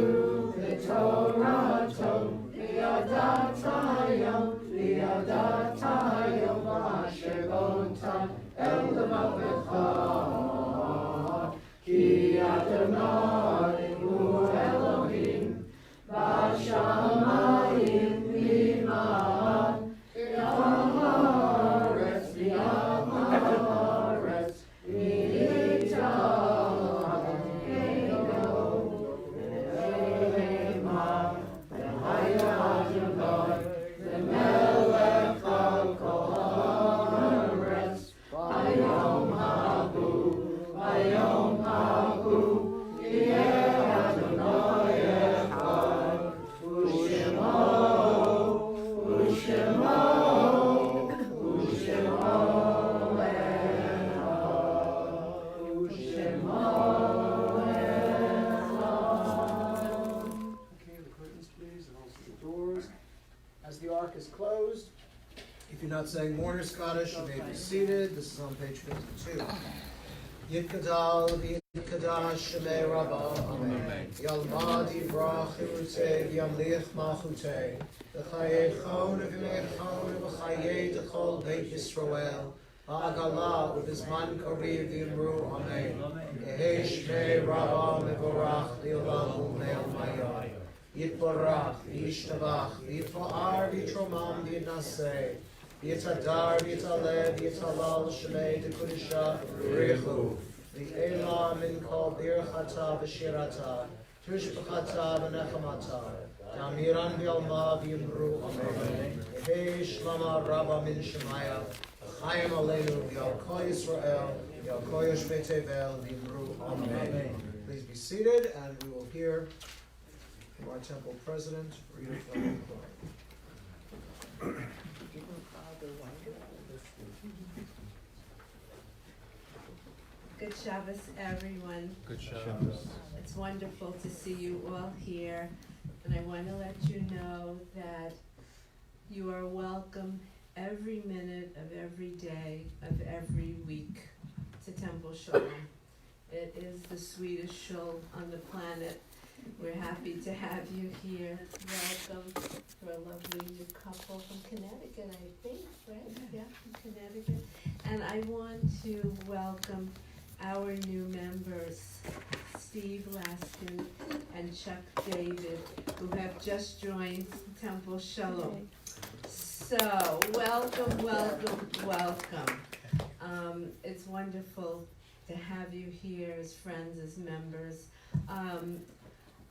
v'torato, Li'adatayom, Li'adatayom, Asher bonta el levavecha, Ki Adonai hu Elohim, B'shamayim v'ma'ad, V'aharetz, V'aharetz, As the ark is closed, If you're not saying mourner Scottish, you may be seated. This is on page 52. Yitkadal v'yitkadash shemei Rabbah, Amen. Yalmad yivrach chirutei v'yamliach malchutei. V'chayei v'mei v'chayei d'chol beit Yisrael. Ha'agalah u'bizman kariv v'yimru, Amen. Yehei shmei Rabbah mevorach li'olam u'me'al mayah. Yitbarach v'yishtabach v'yitfa'ar v'yitromam v'yitnaseh. Yitadar, Yitaleh, Yitalal, Shemei, Dekudisha, Refu. V'elah min kol birchata v'shirata, Tushbachata v'nechamata, Damiran v'yalma v'yimru, Amen. Yehei Shlama Rabba min Shemaya, Chayim Aleinu v'yalko Yisrael, v'yalko Yoshvei Tevel v'yimru, Amen. Please be seated, and we will hear from our temple president, read from the choir. Good Shabbos, everyone. Good Shabbos. It's wonderful to see you all here, and I want to let you know that you are welcome every minute of every day of every week to Temple Sholom. It is the sweetest shul on the planet. We're happy to have you here. Welcome for a lovely new couple from Connecticut, I think, right? Yeah, from Connecticut. And I want to welcome our new members, Steve Laskin and Chuck David, who have just joined Temple Sholom. So, welcome, welcome, welcome. It's wonderful to have you here as friends, as members.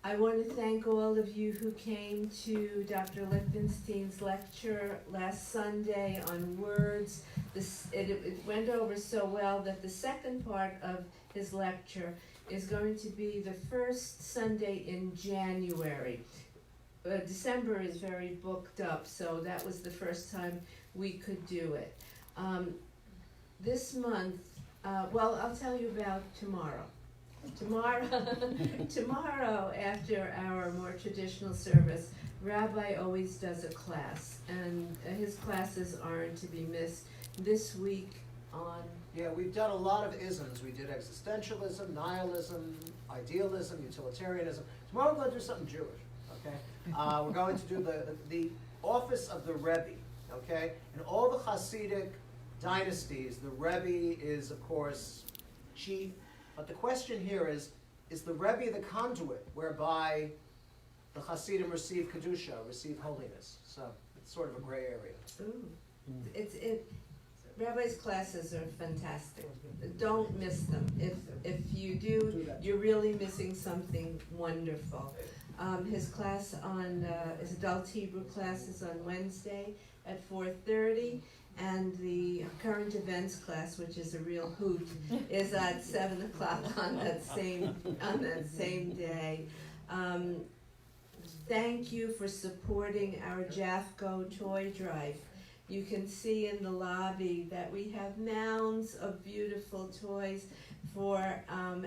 I want to thank all of you who came to Dr. Lichtenstein's lecture last Sunday on words. It went over so well that the second part of his lecture is going to be the first Sunday in January. December is very booked up, so that was the first time we could do it. This month, well, I'll tell you about tomorrow. Tomorrow after our more traditional service, Rabbi always does a class, and his classes aren't to be missed. This week on... Yeah, we've done a lot of isms. We did existentialism, nihilism, idealism, utilitarianism. Tomorrow we're going to do something Jewish, okay? We're going to do the office of the Rebbe, okay? In all the Hasidic dynasties, the Rebbe is, of course, chief. But the question here is the Rebbe the conduit whereby the Hasidim receive Kedusha, receive holiness? So it's sort of a gray area. Ooh. Rabbi's classes are fantastic. Don't miss them. If you do, you're really missing something wonderful. His class on, his adult Hebrew class is on Wednesday at 4:30. And the current events class, which is a real hoot, is at 7 o'clock on that same day. Thank you for supporting our Jafco toy drive. You can see in the lobby that we have mounds of beautiful toys for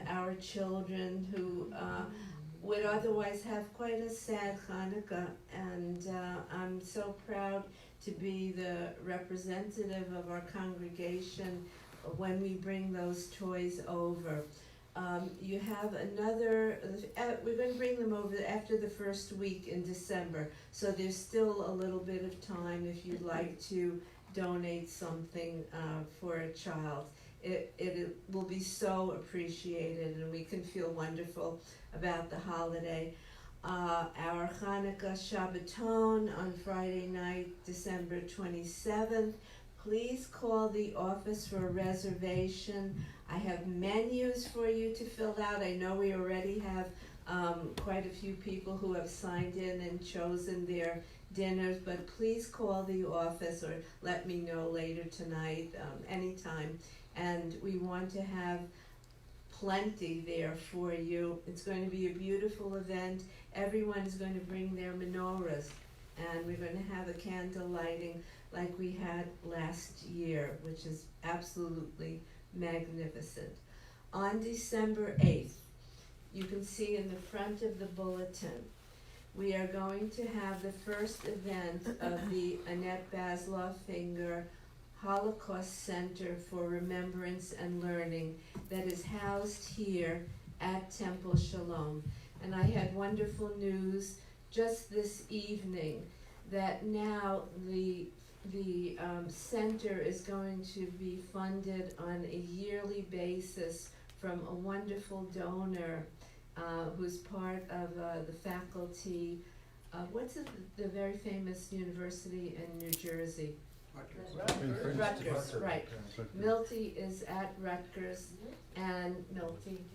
our children who would otherwise have quite a sad Hanukkah, and I'm so proud to be the representative of our congregation when we bring those toys over. You have another, we're going to bring them over after the first week in December, so there's still a little bit of time if you'd like to donate something for a child. It will be so appreciated, and we can feel wonderful about the holiday. Our Hanukkah Shabbaton on Friday night, December 27th. Please call the office for a reservation. I have menus for you to fill out. I know we already have quite a few people who have signed in and chosen their dinners, but please call the office or let me know later tonight, anytime. And we want to have plenty there for you. It's going to be a beautiful event. Everyone's going to bring their menorahs, and we're going to have a candle lighting like we had last year, which is absolutely magnificent. On December 8th, you can see in the front of the bulletin, we are going to have the first event of the Annette Basloff Finger Holocaust Center for Remembrance and Learning that is housed here at Temple Shalom. And I had wonderful news just this evening that now the center is going to be funded on a yearly basis from a wonderful donor who's part of the faculty. What's the very famous university in New Jersey? Rutgers, right. Milty is at Rutgers, and Milty,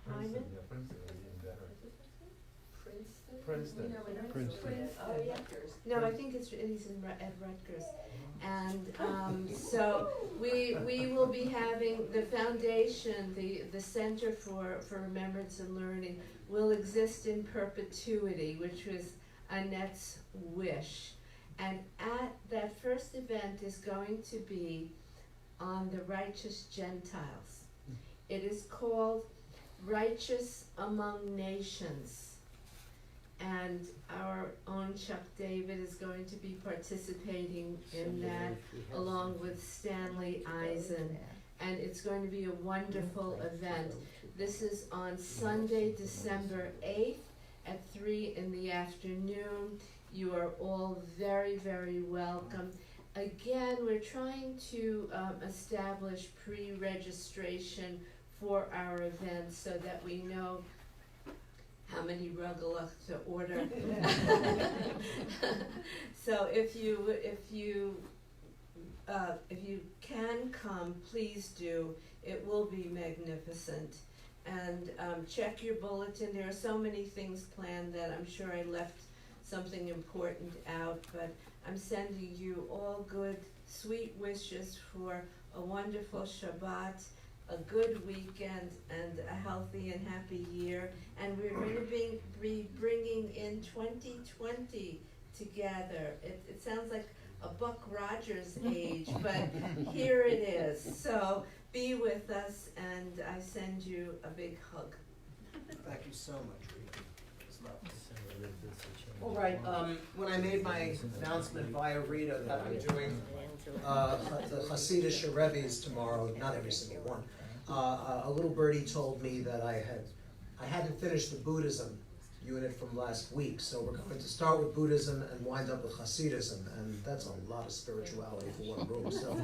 Hyman? Princeton. Oh, yeah. No, I think he's at Rutgers. And so we will be having the foundation, the Center for Remembrance and Learning will exist in perpetuity, which was Annette's wish. And at that first event is going to be on the righteous Gentiles. It is called Righteous Among Nations. And our own Chuck David is going to be participating in that, along with Stanley Eisen. And it's going to be a wonderful event. This is on Sunday, December 8th at 3 in the afternoon. You are all very, very welcome. Again, we're trying to establish pre-registration for our events so that we know how many rugelach to order. So if you can come, please do. It will be magnificent. And check your bulletin. There are so many things planned that I'm sure I left something important out, but I'm sending you all good, sweet wishes for a wonderful Shabbat, a good weekend, and a healthy and happy year. And we're going to be bringing in 2020 together. It sounds like a Buck Rogers age, but here it is. So be with us, and I send you a big hug. Thank you so much, Rita. It's lovely. All right, when I made my announcement via Rita that I'm doing the Hasidic Rebbe's tomorrow, not every single one, a little birdie told me that I hadn't finished the Buddhism unit from last week, so we're going to start with Buddhism and wind up with Hasidism, and that's a lot of spirituality for one room, so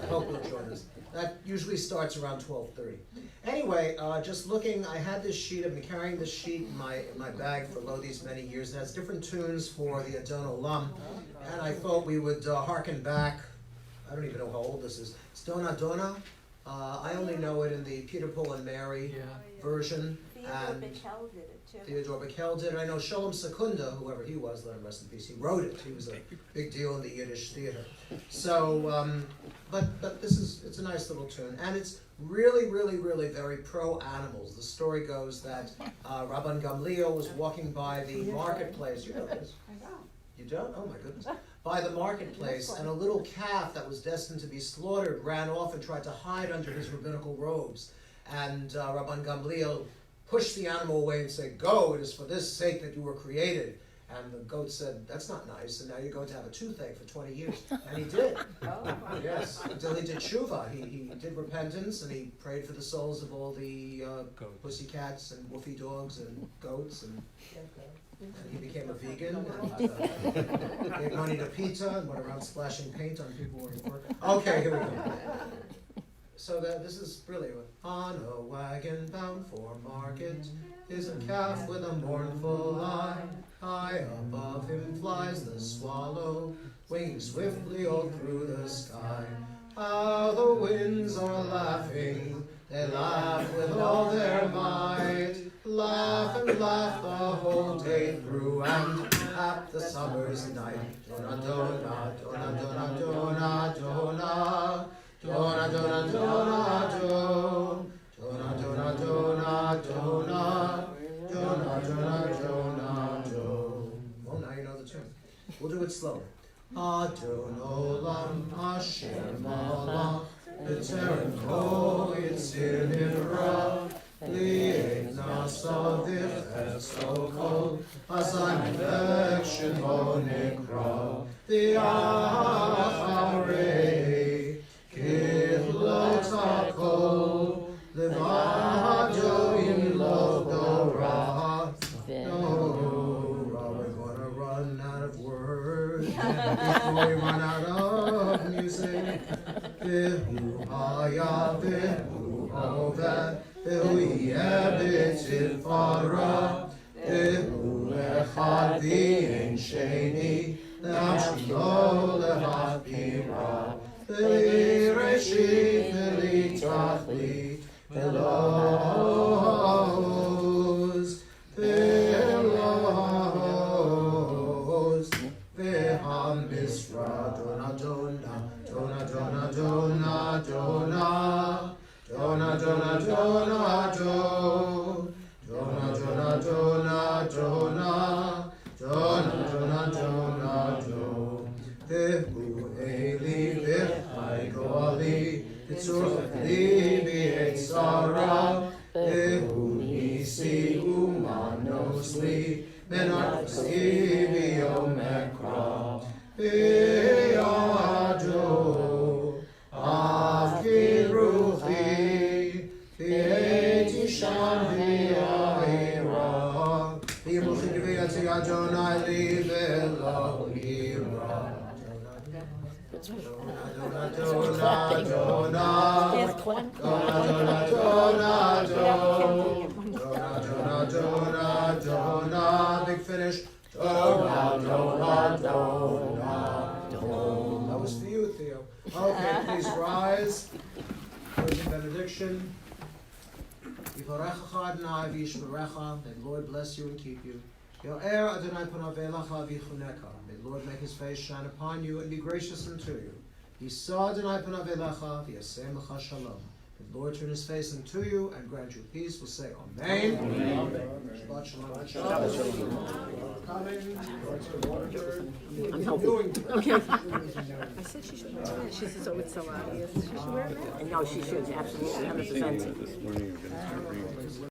I hope you'll join us. That usually starts around 12:30. Anyway, just looking, I had this sheet, I've been carrying this sheet in my bag for these many years. It has different tunes for the Adon Olam, and I thought we would hearken back. I don't even know how old this is. It's Dona Dona. I only know it in the Peter, Paul, and Mary version. And Theodore Bickel did it. I know Sholom Secunda, whoever he was, let him rest in peace, he wrote it. He was a big deal in the Yiddish theater. So, but it's a nice little tune. And it's really, really, really very pro-animals. The story goes that Rabban Gamliel was walking by the marketplace. You know this? You don't? Oh my goodness. By the marketplace, and a little calf that was destined to be slaughtered ran off and tried to hide under his rabbinical robes. And Rabban Gamliel pushed the animal away and said, "Go, it is for this sake that you were created." And the goat said, "That's not nice, and now you're going to have a toothache for 20 years. And he did. Yes, until he did tshuva. He did repentance, and he prayed for the souls of all the pussycats and woofy dogs and goats, and he became a vegan, and gave money to PETA, and went around splashing paint on people wearing work. Okay, here we go. So this is really on a wagon bound for market is a calf with a mournful eye. High above him flies the swallow, winging swiftly all through the sky. How the winds are laughing, they laugh with all their might. Laugh and laugh the whole day through, and at the summer's night. Dona, dona, dona, dona, dona, dona. Dona, dona, dona, do. Dona, dona, dona, dona. Dona, dona, dona, do. Well, now you know the tune. We'll do it slowly. Adon olam asher malach b'terem kol yitzir nivra li'et nasa v'cheso kol Hazan affection Honikra, the Achamrei, Kihlotako, Levado in Lodora. No, we're gonna run out of words before we run out of music. Vihu haya, vihu hove, vihu yebitil fara, vihu lechad v'in sheni, le'amshilo lehapira, v'li reshit v'li tachlit, velos, velos, v'ham misra, dona dona, dona dona dona dona, dona dona dona do, dona dona dona dona, dona dona dona do. Vehu eli v'chai goali, v'tzorach libi etzara, vehu nisi umanos li, menartos ibi omekra, ve'yado, avki ruchi, ve'eti sham ve'ayra, v'yimulchim v'yatzi Adonai li ve'lo yira. Dona, dona, dona, Yes, clap. dona, dona, dona, dona, dona, dona, big finish. Dona, dona, dona, dona. That was for you, Theo. Okay, please rise. Closing benediction. Yivarechecha Adonai v'yishmerecha. May the Lord bless you and keep you. Yo'er Adonai panav elecha v'yichuneka. May the Lord make his face shine upon you and be gracious unto you. Yisa Adonai panav elecha v'yasem lecha shalom. May the Lord turn his face unto you and grant you peace. We'll say Amen. Shabbat shalom. Shabbat shalom. Coming. I'm helping. Okay. I said she should wear it. She says, oh, it's so obvious. She should wear it. No, she should, absolutely, 100%.